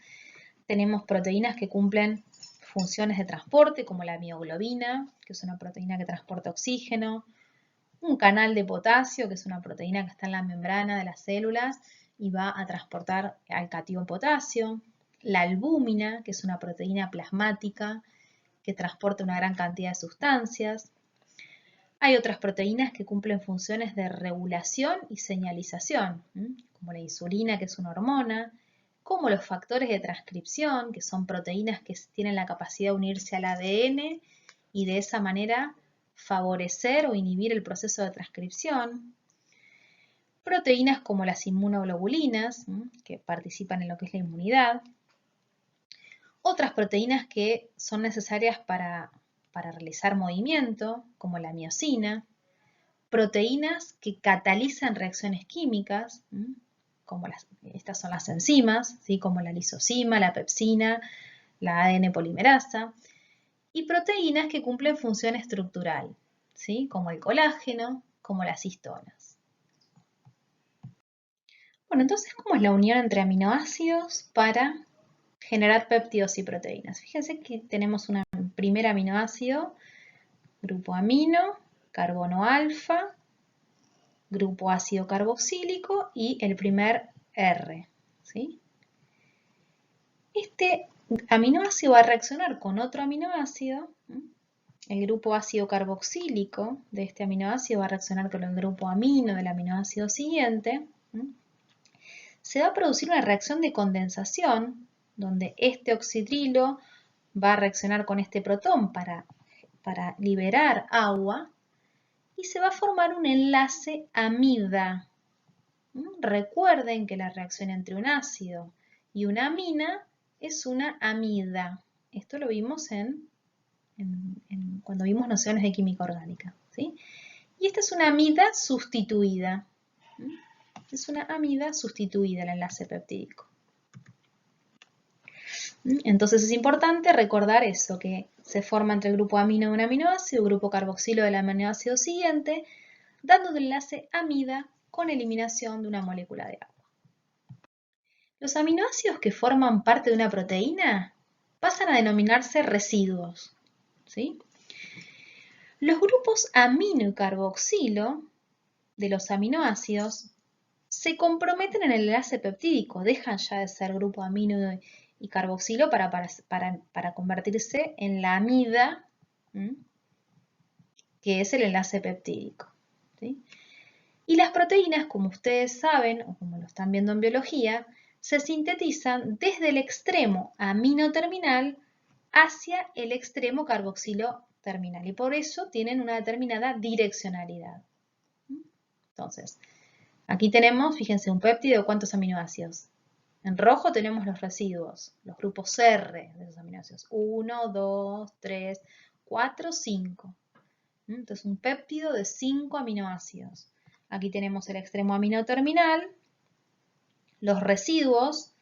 Tenemos proteínas que cumplen funciones de transporte, como la mioglobina, que es una proteína que transporta oxígeno, un canal de potasio, que es una proteína que está en la membrana de las células y va a transportar al catión potasio, la albúmina, que es una proteína plasmática que transporta una gran cantidad de sustancias. Hay otras proteínas que cumplen funciones de regulación y señalización, como la insulina, que es una hormona, como los factores de transcripción, que son proteínas que tienen la capacidad de unirse al ADN y de esa manera favorecer o inhibir el proceso de transcripción. Proteínas como las inmunoglobulinas, que participan en lo que es la inmunidad. Otras proteínas que son necesarias para realizar movimiento, como la miosina. Proteínas que catalizan reacciones químicas, como estas son las enzimas, ¿sí? Como la lisozima, la pepsina, la ADN polimerasa. Y proteínas que cumplen función estructural, ¿sí? Como el colágeno, como las histonas. Bueno, entonces, ¿cómo es la unión entre aminoácidos para generar péptidos y proteínas? Fíjense que tenemos un primer aminoácido, grupo amino, carbono alfa, grupo ácido carboxílico y el primer R, ¿sí? Este aminoácido va a reaccionar con otro aminoácido. El grupo ácido carboxílico de este aminoácido va a reaccionar con el grupo amino del aminoácido siguiente. Se va a producir una reacción de condensación, donde este oxidrilo va a reaccionar con este protón para liberar agua y se va a formar un enlace amida. Recuerden que la reacción entre un ácido y una amina es una amida. Esto lo vimos cuando vimos nociones de química orgánica, ¿sí? Y esta es una amida sustituida. Es una amida sustituida el enlace peptídico. Entonces es importante recordar eso, que se forma entre el grupo amino de un aminoácido, el grupo carboxilo del aminoácido siguiente, dando un enlace amida con eliminación de una molécula de agua. Los aminoácidos que forman parte de una proteína pasan a denominarse residuos, ¿sí? Los grupos amino y carboxilo de los aminoácidos se comprometen en el enlace peptídico, dejan ya de ser grupo amino y carboxilo para convertirse en la amida, que es el enlace peptídico, ¿sí? Y las proteínas, como ustedes saben, o como lo están viendo en biología, se sintetizan desde el extremo amino terminal hacia el extremo carboxilo terminal y por eso tienen una determinada direccionalidad. Entonces, aquí tenemos, fíjense, un péptido de ¿cuántos aminoácidos? En rojo tenemos los residuos, los grupos R de esos aminoácidos. 1, 2, 3, 4, 5. Entonces, un péptido de 5 aminoácidos. Aquí tenemos el extremo amino terminal, los residuos,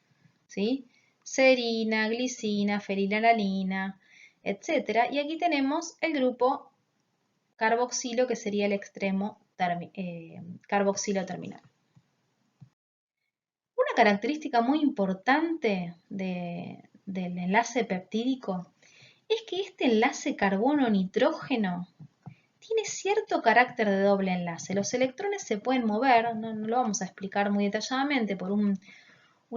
¿sí? Serina, glicina, fenilalanina, etc. Y aquí tenemos el grupo carboxilo, que sería el extremo carboxilo terminal. Una característica muy importante del enlace peptídico es que este enlace carbono-nitrógeno tiene cierto carácter de doble enlace. Los electrones se pueden mover, no lo vamos a explicar muy detalladamente por un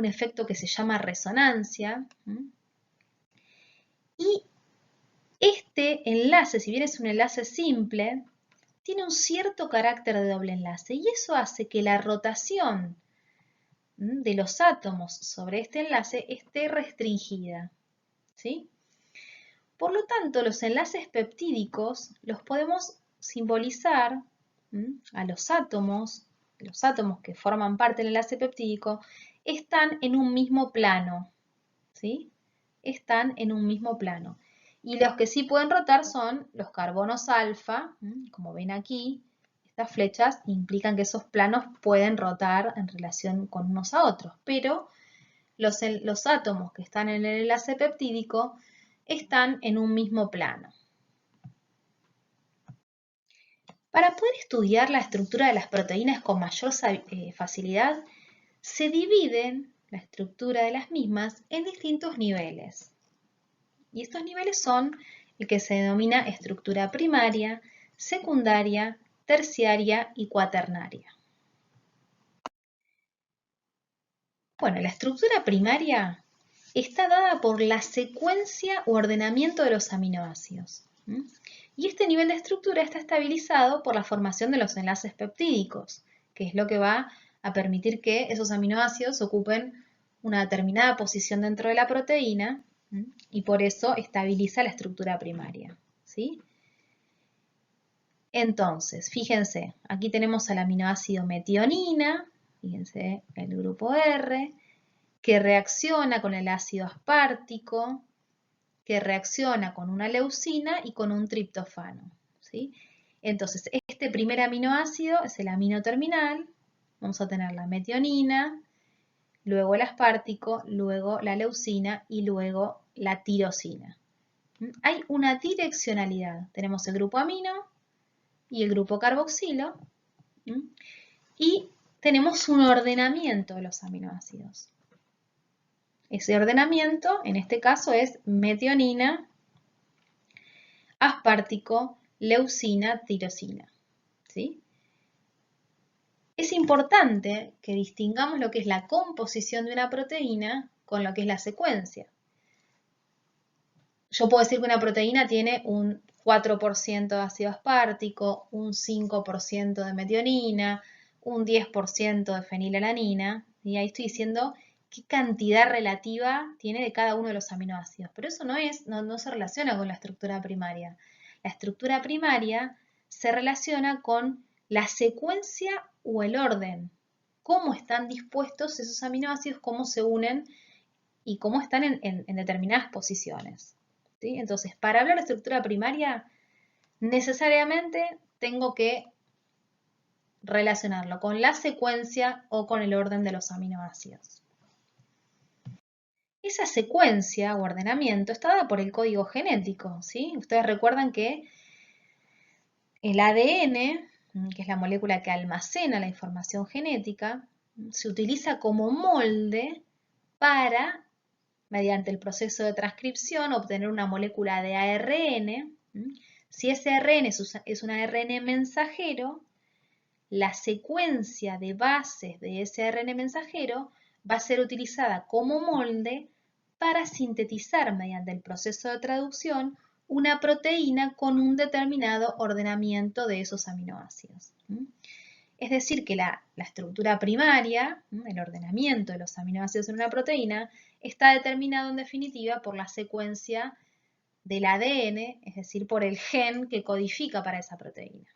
efecto que se llama resonancia. Y este enlace, si bien es un enlace simple, tiene un cierto carácter de doble enlace y eso hace que la rotación de los átomos sobre este enlace esté restringida, ¿sí? Por lo tanto, los enlaces peptídicos los podemos simbolizar a los átomos que forman parte del enlace peptídico, están en un mismo plano, ¿sí? Están en un mismo plano. Y los que sí pueden rotar son los carbonos alfa, como ven aquí, estas flechas implican que esos planos pueden rotar en relación con unos a otros, pero los átomos que están en el enlace peptídico están en un mismo plano. Para poder estudiar la estructura de las proteínas con mayor facilidad, se dividen la estructura de las mismas en distintos niveles. Y estos niveles son el que se denomina estructura primaria, secundaria, terciaria y cuaternaria. Bueno, la estructura primaria está dada por la secuencia u ordenamiento de los aminoácidos. Y este nivel de estructura está estabilizado por la formación de los enlaces peptídicos, que es lo que va a permitir que esos aminoácidos ocupen una determinada posición dentro de la proteína y por eso estabiliza la estructura primaria. ¿Sí? Entonces, fíjense, aquí tenemos al aminoácido metionina, fíjense el grupo R, que reacciona con el ácido aspartico, que reacciona con una leucina y con un triptofano. ¿Sí? Entonces, este primer aminoácido es el amino terminal, vamos a tener la metionina, luego el aspartico, luego la leucina y luego la tirosina. Hay una direccionalidad, tenemos el grupo amino y el grupo carboxilo, y tenemos un ordenamiento de los aminoácidos. Ese ordenamiento, en este caso, es metionina, aspartico, leucina, tirosina. ¿Sí? Es importante que distingamos lo que es la composición de una proteína con lo que es la secuencia. Yo puedo decir que una proteína tiene un 4% de ácido aspartico, un 5% de metionina, un 10% de fenilalanina, y ahí estoy diciendo qué cantidad relativa tiene de cada uno de los aminoácidos. Pero eso no se relaciona con la estructura primaria. La estructura primaria se relaciona con la secuencia o el orden, cómo están dispuestos esos aminoácidos, cómo se unen y cómo están en determinadas posiciones. ¿Sí? Entonces, para hablar de estructura primaria, necesariamente tengo que relacionarlo con la secuencia o con el orden de los aminoácidos. Esa secuencia o ordenamiento está dada por el código genético, ¿sí? Ustedes recuerdan que el ADN, que es la molécula que almacena la información genética, se utiliza como molde para, mediante el proceso de transcripción, obtener una molécula de ARN. Si ese ARN es un ARN mensajero, la secuencia de bases de ese ARN mensajero va a ser utilizada como molde para sintetizar mediante el proceso de traducción una proteína con un determinado ordenamiento de esos aminoácidos. Es decir, que la estructura primaria, el ordenamiento de los aminoácidos en una proteína, está determinado en definitiva por la secuencia del ADN, es decir, por el gen que codifica para esa proteína.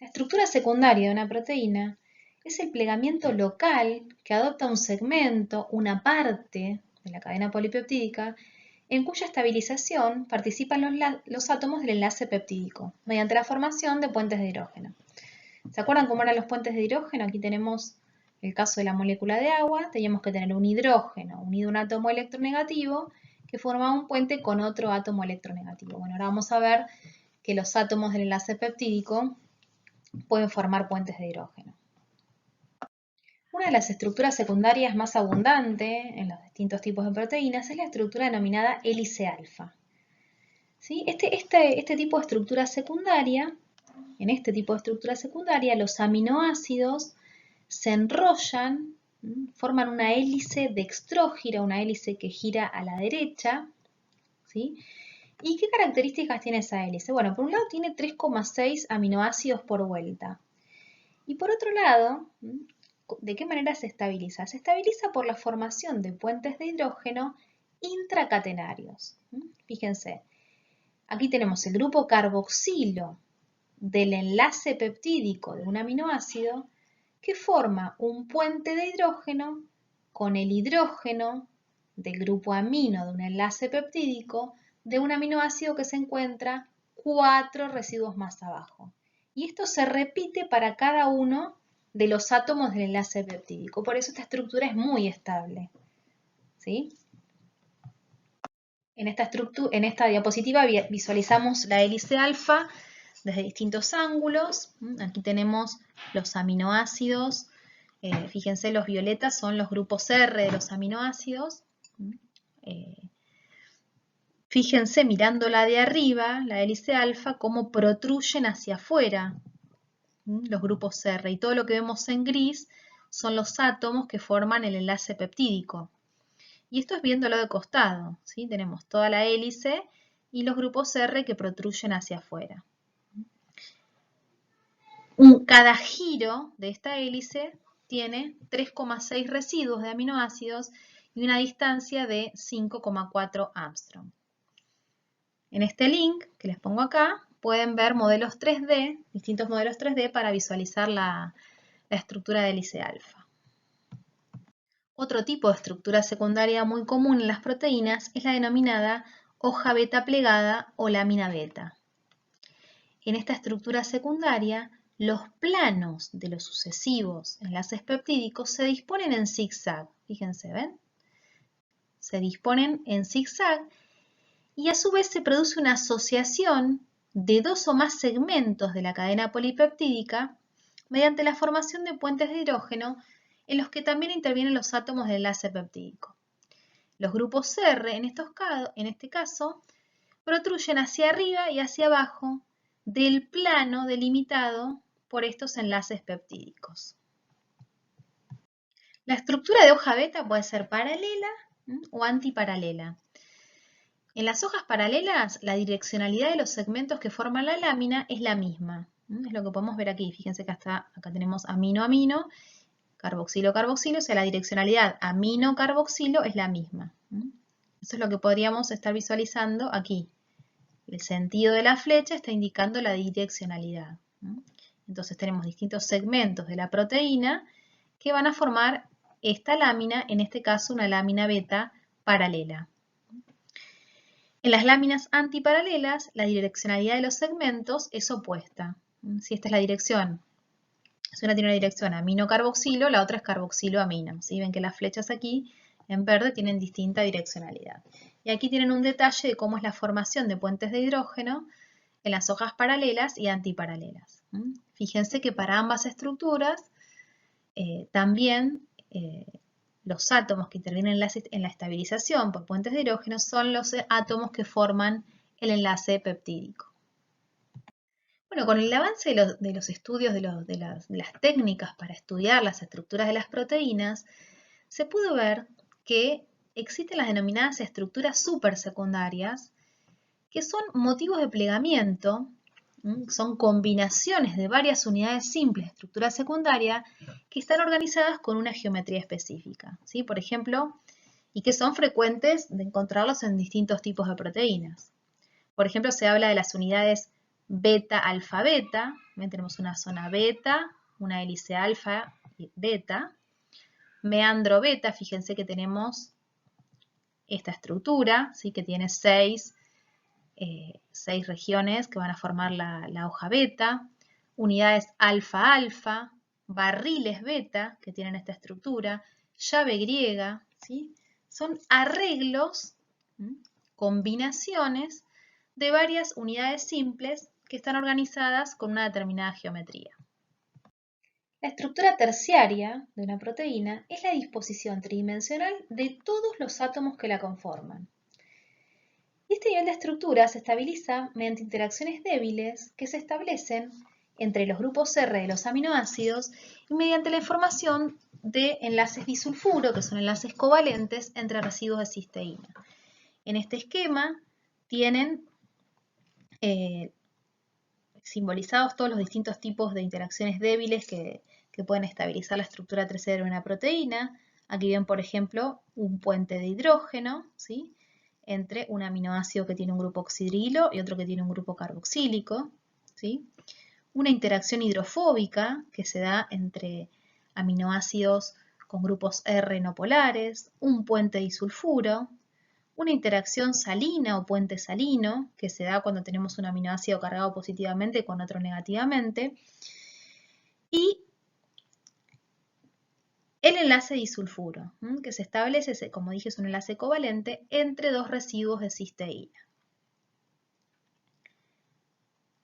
La estructura secundaria de una proteína es el plegamiento local que adopta un segmento, una parte de la cadena polipeptídica, en cuya estabilización participan los átomos del enlace peptídico, mediante la formación de puentes de hidrógeno. ¿Se acuerdan cómo eran los puentes de hidrógeno? Aquí tenemos el caso de la molécula de agua, teníamos que tener un hidrógeno unido a un átomo electronegativo que formaba un puente con otro átomo electronegativo. Bueno, ahora vamos a ver que los átomos del enlace peptídico pueden formar puentes de hidrógeno. Una de las estructuras secundarias más abundantes en los distintos tipos de proteínas es la estructura denominada hélice alfa. ¿Sí? Este tipo de estructura secundaria, en este tipo de estructura secundaria, los aminoácidos se enrollan, forman una hélice dextrógira, una hélice que gira a la derecha. ¿Sí? ¿Y qué características tiene esa hélice? Bueno, por un lado tiene 3,6 aminoácidos por vuelta. Y por otro lado, ¿de qué manera se estabiliza? Se estabiliza por la formación de puentes de hidrógeno intracatenarios. Fíjense, aquí tenemos el grupo carboxilo del enlace peptídico de un aminoácido que forma un puente de hidrógeno con el hidrógeno del grupo amino de un enlace peptídico de un aminoácido que se encuentra 4 residuos más abajo. Y esto se repite para cada uno de los átomos del enlace peptídico. Por eso esta estructura es muy estable. ¿Sí? En esta diapositiva visualizamos la hélice alfa desde distintos ángulos. Aquí tenemos los aminoácidos. Fíjense, los violetas son los grupos R de los aminoácidos. Fíjense, mirándola de arriba, la hélice alfa, cómo protruyen hacia afuera los grupos R. Y todo lo que vemos en gris son los átomos que forman el enlace peptídico. Y esto es viéndolo de costado, ¿sí? Tenemos toda la hélice y los grupos R que protruyen hacia afuera. Cada giro de esta hélice tiene 3,6 residuos de aminoácidos y una distancia de 5,4 Armstrong. En este link que les pongo acá pueden ver modelos 3D, distintos modelos 3D para visualizar la estructura de hélice alfa. Otro tipo de estructura secundaria muy común en las proteínas es la denominada hoja beta plegada o lámina beta. En esta estructura secundaria, los planos de los sucesivos enlaces peptídicos se disponen en zigzag. Fíjense, ¿ven? Se disponen en zigzag y a su vez se produce una asociación de dos o más segmentos de la cadena polipeptídica mediante la formación de puentes de hidrógeno en los que también intervienen los átomos del enlace peptídico. Los grupos R, en este caso, protruyen hacia arriba y hacia abajo del plano delimitado por estos enlaces peptídicos. La estructura de hoja beta puede ser paralela o antiparalela. En las hojas paralelas, la direccionalidad de los segmentos que forman la lámina es la misma. Es lo que podemos ver aquí. Fíjense que acá tenemos amino-amino, carboxilo-carboxilo, o sea, la direccionalidad amino-carboxilo es la misma. Eso es lo que podríamos estar visualizando aquí. El sentido de la flecha está indicando la direccionalidad. Entonces tenemos distintos segmentos de la proteína que van a formar esta lámina, en este caso una lámina beta paralela. En las láminas antiparalelas, la direccionalidad de los segmentos es opuesta. Si esta es la dirección, si una tiene una dirección amino-carboxilo, la otra es carboxilo-amino. ¿Sí? Ven que las flechas aquí en verde tienen distinta direccionalidad. Y aquí tienen un detalle de cómo es la formación de puentes de hidrógeno en las hojas paralelas y antiparalelas. Fíjense que para ambas estructuras también los átomos que intervienen en la estabilización por puentes de hidrógeno son los átomos que forman el enlace peptídico. Bueno, con el avance de los estudios de las técnicas para estudiar las estructuras de las proteínas, se pudo ver que existen las denominadas estructuras supersecundarias, que son motivos de plegamiento, son combinaciones de varias unidades simples de estructura secundaria que están organizadas con una geometría específica, ¿sí? Por ejemplo, y que son frecuentes de encontrarlos en distintos tipos de proteínas. Por ejemplo, se habla de las unidades beta-alfa-beta, tenemos una zona beta, una hélice alfa y beta, meandro beta, fíjense que tenemos esta estructura, ¿sí? Que tiene seis regiones que van a formar la hoja beta, unidades alfa-alfa, barriles beta que tienen esta estructura, llave griega, ¿sí? Son arreglos, combinaciones de varias unidades simples que están organizadas con una determinada geometría. La estructura terciaria de una proteína es la disposición tridimensional de todos los átomos que la conforman. Y este nivel de estructura se estabiliza mediante interacciones débiles que se establecen entre los grupos R de los aminoácidos y mediante la formación de enlaces disulfuro, que son enlaces covalentes entre residuos de cisteína. En este esquema tienen simbolizados todos los distintos tipos de interacciones débiles que pueden estabilizar la estructura terciaria de una proteína. Aquí ven, por ejemplo, un puente de hidrógeno, ¿sí? Entre un aminoácido que tiene un grupo oxidrilo y otro que tiene un grupo carboxílico, ¿sí? Una interacción hidrofóbica que se da entre aminoácidos con grupos R no polares, un puente disulfuro, una interacción salina o puente salino, que se da cuando tenemos un aminoácido cargado positivamente con otro negativamente, y el enlace disulfuro, que se establece, como dije, es un enlace covalente entre dos residuos de cisteína.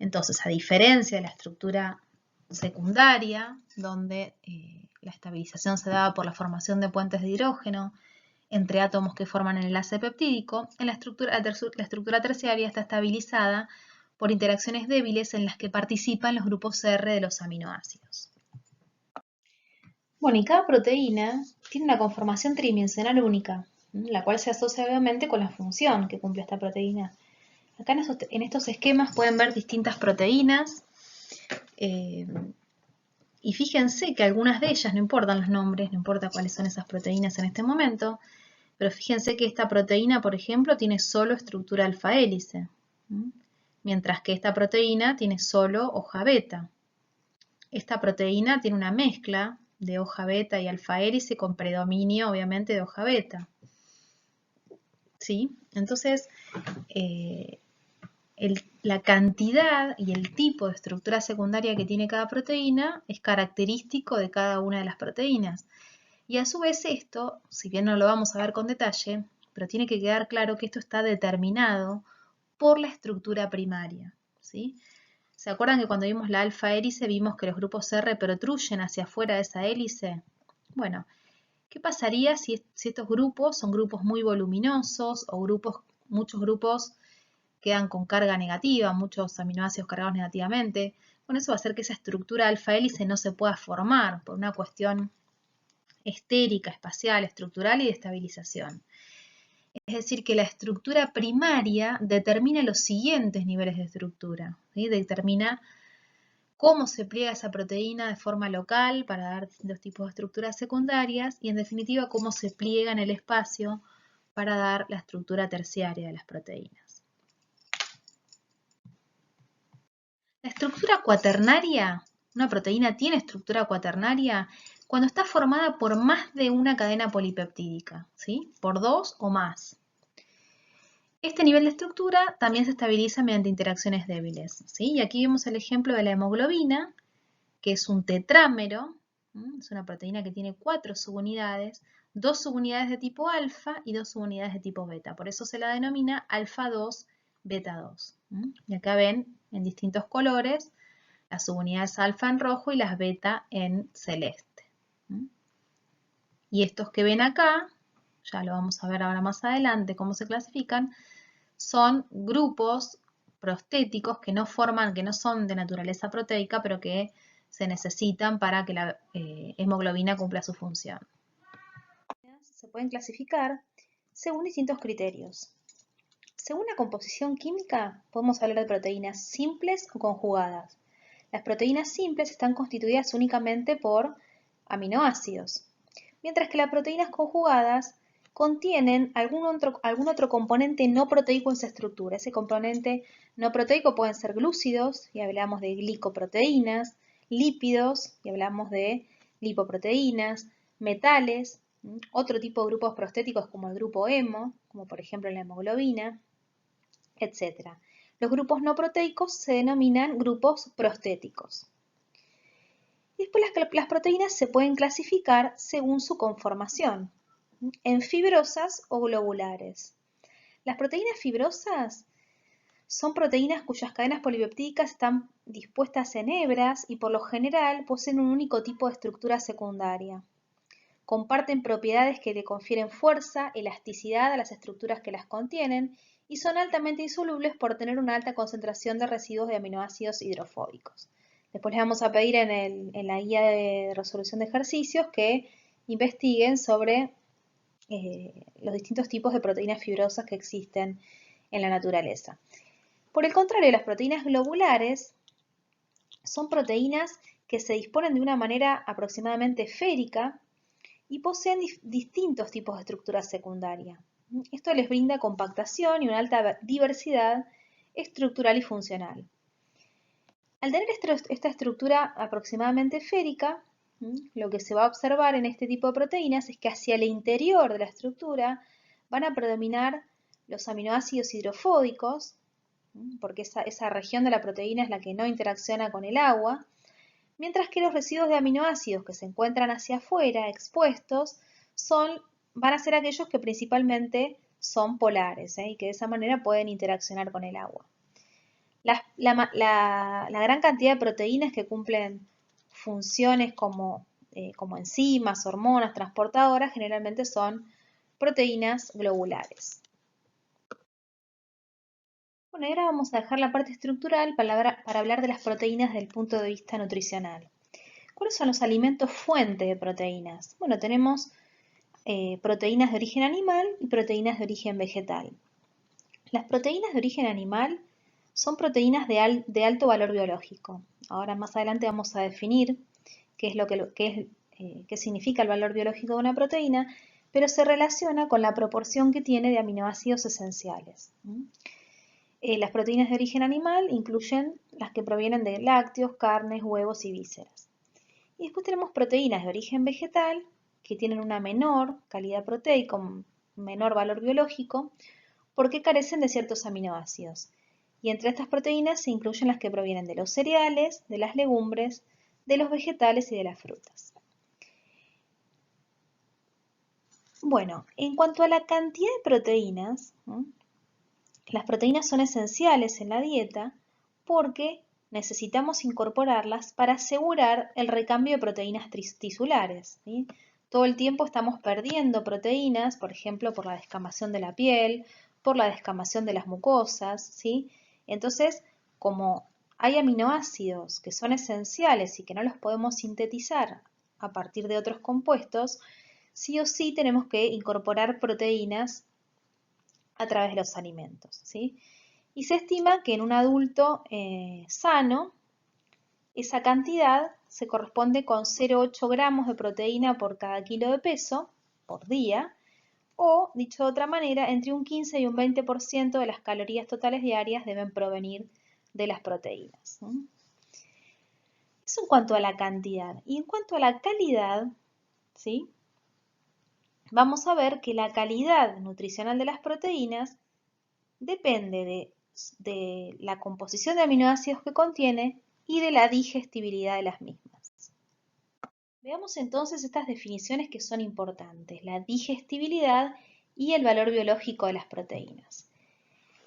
Entonces, a diferencia de la estructura secundaria, donde la estabilización se daba por la formación de puentes de hidrógeno entre átomos que forman el enlace peptídico, en la estructura terciaria está estabilizada por interacciones débiles en las que participan los grupos R de los aminoácidos. Bueno, y cada proteína tiene una conformación tridimensional única. la cual se asocia obviamente con la función que cumple esta proteína. Acá en estos esquemas pueden ver distintas proteínas y fíjense que algunas de ellas, no importan los nombres, no importa cuáles son esas proteínas en este momento, pero fíjense que esta proteína, por ejemplo, tiene solo estructura alfa-hélice, mientras que esta proteína tiene solo hoja beta. Esta proteína tiene una mezcla de hoja beta y alfa-hélice con predominio, obviamente, de hoja beta. ¿Sí? Entonces, la cantidad y el tipo de estructura secundaria que tiene cada proteína es característico de cada una de las proteínas. Y a su vez esto, si bien no lo vamos a ver con detalle, pero tiene que quedar claro que esto está determinado por la estructura primaria. ¿Sí? ¿Se acuerdan que cuando vimos la alfa-hélice vimos que los grupos R protruyen hacia afuera de esa hélice? Bueno, ¿qué pasaría si estos grupos son grupos muy voluminosos o muchos grupos quedan con carga negativa, muchos aminoácidos cargados negativamente? Bueno, eso va a hacer que esa estructura alfa-hélice no se pueda formar por una cuestión estérica, espacial, estructural y de estabilización. Es decir, que la estructura primaria determina los siguientes niveles de estructura. ¿Sí? Determina cómo se pliega esa proteína de forma local para dar distintos tipos de estructuras secundarias y, en definitiva, cómo se pliega en el espacio para dar la estructura terciaria de las proteínas. La estructura cuaternaria, una proteína tiene estructura cuaternaria cuando está formada por más de una cadena polipeptídica, ¿sí? Por dos o más. Este nivel de estructura también se estabiliza mediante interacciones débiles, ¿sí? Y aquí vemos el ejemplo de la hemoglobina, que es un tetrámero, es una proteína que tiene 4 subunidades, 2 subunidades de tipo alfa y 2 subunidades de tipo beta. Por eso se la denomina alfa 2, beta 2. Y acá ven en distintos colores las subunidades alfa en rojo y las beta en celeste. Y estos que ven acá, ya lo vamos a ver ahora más adelante cómo se clasifican, son grupos prostéticos que no son de naturaleza proteica, pero que se necesitan para que la hemoglobina cumpla su función. Se pueden clasificar según distintos criterios. Según la composición química, podemos hablar de proteínas simples o conjugadas. Las proteínas simples están constituidas únicamente por aminoácidos, mientras que las proteínas conjugadas contienen algún otro componente no proteico en su estructura. Ese componente no proteico pueden ser glúcidos, y hablamos de glicoproteínas, lípidos, y hablamos de lipoproteínas, metales, otro tipo de grupos prostéticos como el grupo hemo, como por ejemplo la hemoglobina, etc. Los grupos no proteicos se denominan grupos prostéticos. Después las proteínas se pueden clasificar según su conformación, en fibrosas o globulares. Las proteínas fibrosas son proteínas cuyas cadenas polipeptídicas están dispuestas en hebras y por lo general poseen un único tipo de estructura secundaria. Comparten propiedades que le confieren fuerza, elasticidad a las estructuras que las contienen y son altamente insolubles por tener una alta concentración de residuos de aminoácidos hidrofóbicos. Después les vamos a pedir en la guía de resolución de ejercicios que investiguen sobre los distintos tipos de proteínas fibrosas que existen en la naturaleza. Por el contrario, las proteínas globulares son proteínas que se disponen de una manera aproximadamente esférica y poseen distintos tipos de estructura secundaria. Esto les brinda compactación y una alta diversidad estructural y funcional. Al tener esta estructura aproximadamente esférica, lo que se va a observar en este tipo de proteínas es que hacia el interior de la estructura van a predominar los aminoácidos hidrofóbicos, porque esa región de la proteína es la que no interacciona con el agua, mientras que los residuos de aminoácidos que se encuentran hacia afuera, expuestos, van a ser aquellos que principalmente son polares y que de esa manera pueden interaccionar con el agua. La gran cantidad de proteínas que cumplen funciones como enzimas, hormonas, transportadoras, generalmente son proteínas globulares. Bueno, ahora vamos a dejar la parte estructural para hablar de las proteínas desde el punto de vista nutricional. ¿Cuáles son los alimentos fuente de proteínas? Bueno, tenemos proteínas de origen animal y proteínas de origen vegetal. Las proteínas de origen animal son proteínas de alto valor biológico. Ahora más adelante vamos a definir qué significa el valor biológico de una proteína, pero se relaciona con la proporción que tiene de aminoácidos esenciales. Las proteínas de origen animal incluyen las que provienen de lácteos, carnes, huevos y vísceras. Y después tenemos proteínas de origen vegetal que tienen una menor calidad proteica, un menor valor biológico, porque carecen de ciertos aminoácidos. Y entre estas proteínas se incluyen las que provienen de los cereales, de las legumbres, de los vegetales y de las frutas. Bueno, en cuanto a la cantidad de proteínas, las proteínas son esenciales en la dieta porque necesitamos incorporarlas para asegurar el recambio de proteínas tisulares, ¿sí? Todo el tiempo estamos perdiendo proteínas, por ejemplo, por la descamación de la piel, por la descamación de las mucosas, ¿sí? Entonces, como hay aminoácidos que son esenciales y que no los podemos sintetizar a partir de otros compuestos, sí o sí tenemos que incorporar proteínas a través de los alimentos, ¿sí? Y se estima que en un adulto sano, esa cantidad se corresponde con 0,8 gramos de proteína por cada kilo de peso por día, o, dicho de otra manera, entre un 15 y un 20% de las calorías totales diarias deben provenir de las proteínas. Eso en cuanto a la cantidad. Y en cuanto a la calidad, ¿sí? Vamos a ver que la calidad nutricional de las proteínas depende de la composición de aminoácidos que contiene y de la digestibilidad de las mismas. Veamos entonces estas definiciones que son importantes, la digestibilidad y el valor biológico de las proteínas.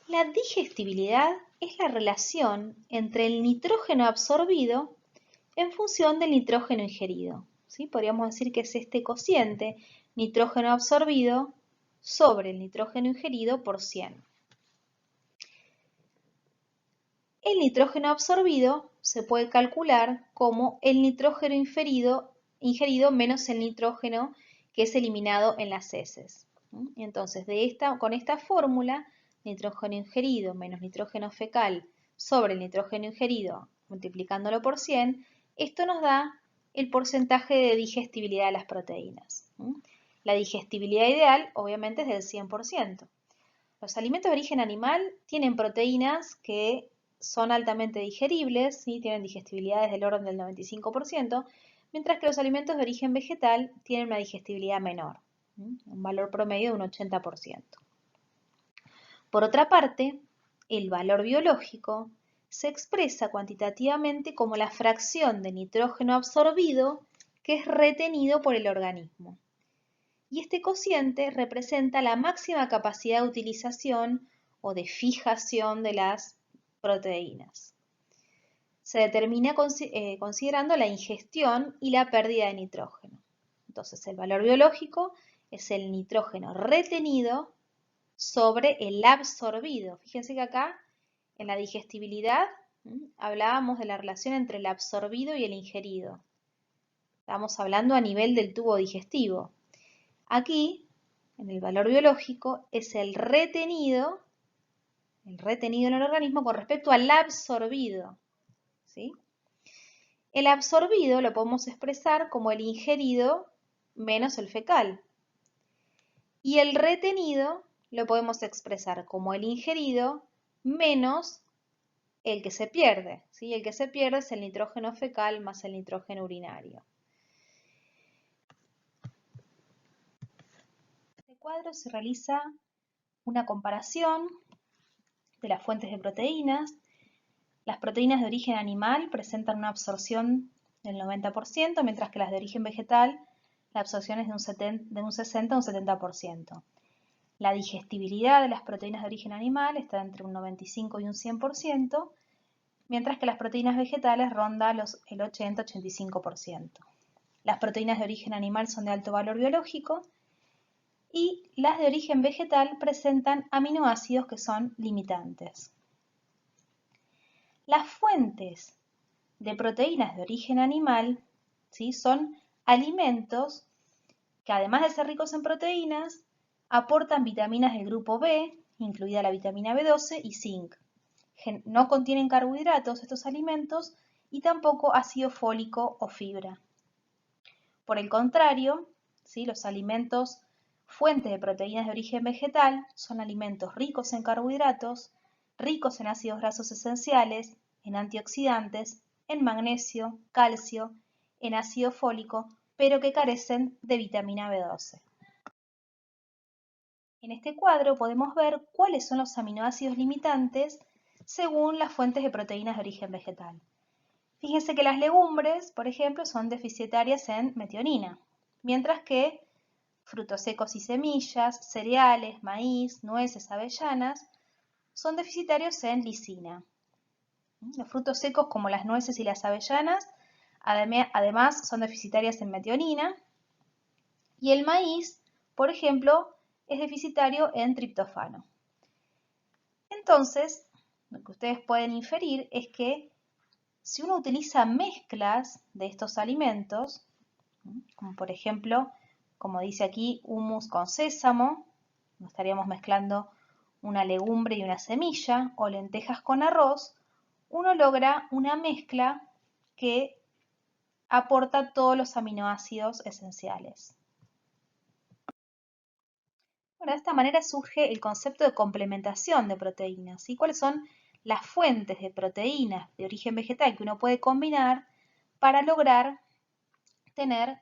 La digestibilidad es la relación entre el nitrógeno absorbido en función del nitrógeno ingerido. ¿Sí? Podríamos decir que es este cociente nitrógeno absorbido sobre el nitrógeno ingerido por 100. El nitrógeno absorbido se puede calcular como el nitrógeno ingerido menos el nitrógeno que es eliminado en las heces. Entonces, con esta fórmula, nitrógeno ingerido menos nitrógeno fecal sobre el nitrógeno ingerido multiplicándolo por 100, esto nos da el porcentaje de digestibilidad de las proteínas. La digestibilidad ideal, obviamente, es del 100%. Los alimentos de origen animal tienen proteínas que son altamente digeribles, ¿sí? Tienen digestibilidades del orden del 95%, mientras que los alimentos de origen vegetal tienen una digestibilidad menor, un valor promedio de un 80%. Por otra parte, el valor biológico se expresa cuantitativamente como la fracción de nitrógeno absorbido que es retenido por el organismo. Y este cociente representa la máxima capacidad de utilización o de fijación de las proteínas. Se determina considerando la ingestión y la pérdida de nitrógeno. Entonces, el valor biológico es el nitrógeno retenido sobre el absorbido. Fíjense que acá, en la digestibilidad, hablábamos de la relación entre el absorbido y el ingerido. Estamos hablando a nivel del tubo digestivo. Aquí, en el valor biológico, es el retenido en el organismo con respecto al absorbido, ¿sí? El absorbido lo podemos expresar como el ingerido menos el fecal. Y el retenido lo podemos expresar como el ingerido menos el que se pierde, ¿sí? El que se pierde es el nitrógeno fecal más el nitrógeno urinario. En este cuadro se realiza una comparación de las fuentes de proteínas. Las proteínas de origen animal presentan una absorción del 90%, mientras que las de origen vegetal, la absorción es de un 60 a un 70%. La digestibilidad de las proteínas de origen animal está entre un 95 y un 100%, mientras que las proteínas vegetales ronda el 80-85%. Las proteínas de origen animal son de alto valor biológico y las de origen vegetal presentan aminoácidos que son limitantes. Las fuentes de proteínas de origen animal, ¿sí? Son alimentos que además de ser ricos en proteínas, aportan vitaminas del grupo B, incluida la vitamina B12 y zinc. No contienen carbohidratos estos alimentos y tampoco ácido fólico o fibra. Por el contrario, ¿sí? Los alimentos fuentes de proteínas de origen vegetal son alimentos ricos en carbohidratos, ricos en ácidos grasos esenciales, en antioxidantes, en magnesio, calcio, en ácido fólico, pero que carecen de vitamina B12. En este cuadro podemos ver cuáles son los aminoácidos limitantes según las fuentes de proteínas de origen vegetal. Fíjense que las legumbres, por ejemplo, son deficitarias en metionina, mientras que frutos secos y semillas, cereales, maíz, nueces, avellanas, son deficitarios en lisina. Los frutos secos, como las nueces y las avellanas, además son deficitarias en metionina. Y el maíz, por ejemplo, es deficitario en triptofano. Entonces, lo que ustedes pueden inferir es que si uno utiliza mezclas de estos alimentos, como por ejemplo, como dice aquí, hummus con sésamo, estaríamos mezclando una legumbre y una semilla, o lentejas con arroz, uno logra una mezcla que aporta todos los aminoácidos esenciales. Bueno, de esta manera surge el concepto de complementación de proteínas. ¿Y cuáles son las fuentes de proteínas de origen vegetal que uno puede combinar para lograr tener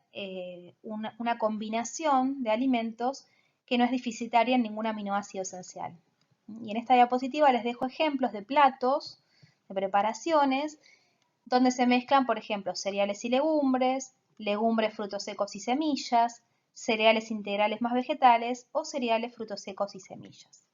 una combinación de alimentos que no es deficitaria en ningún aminoácido esencial? Y en esta diapositiva les dejo ejemplos de platos, de preparaciones, donde se mezclan, por ejemplo, cereales y legumbres, legumbres, frutos secos y semillas, cereales integrales más vegetales o cereales, frutos secos y semillas.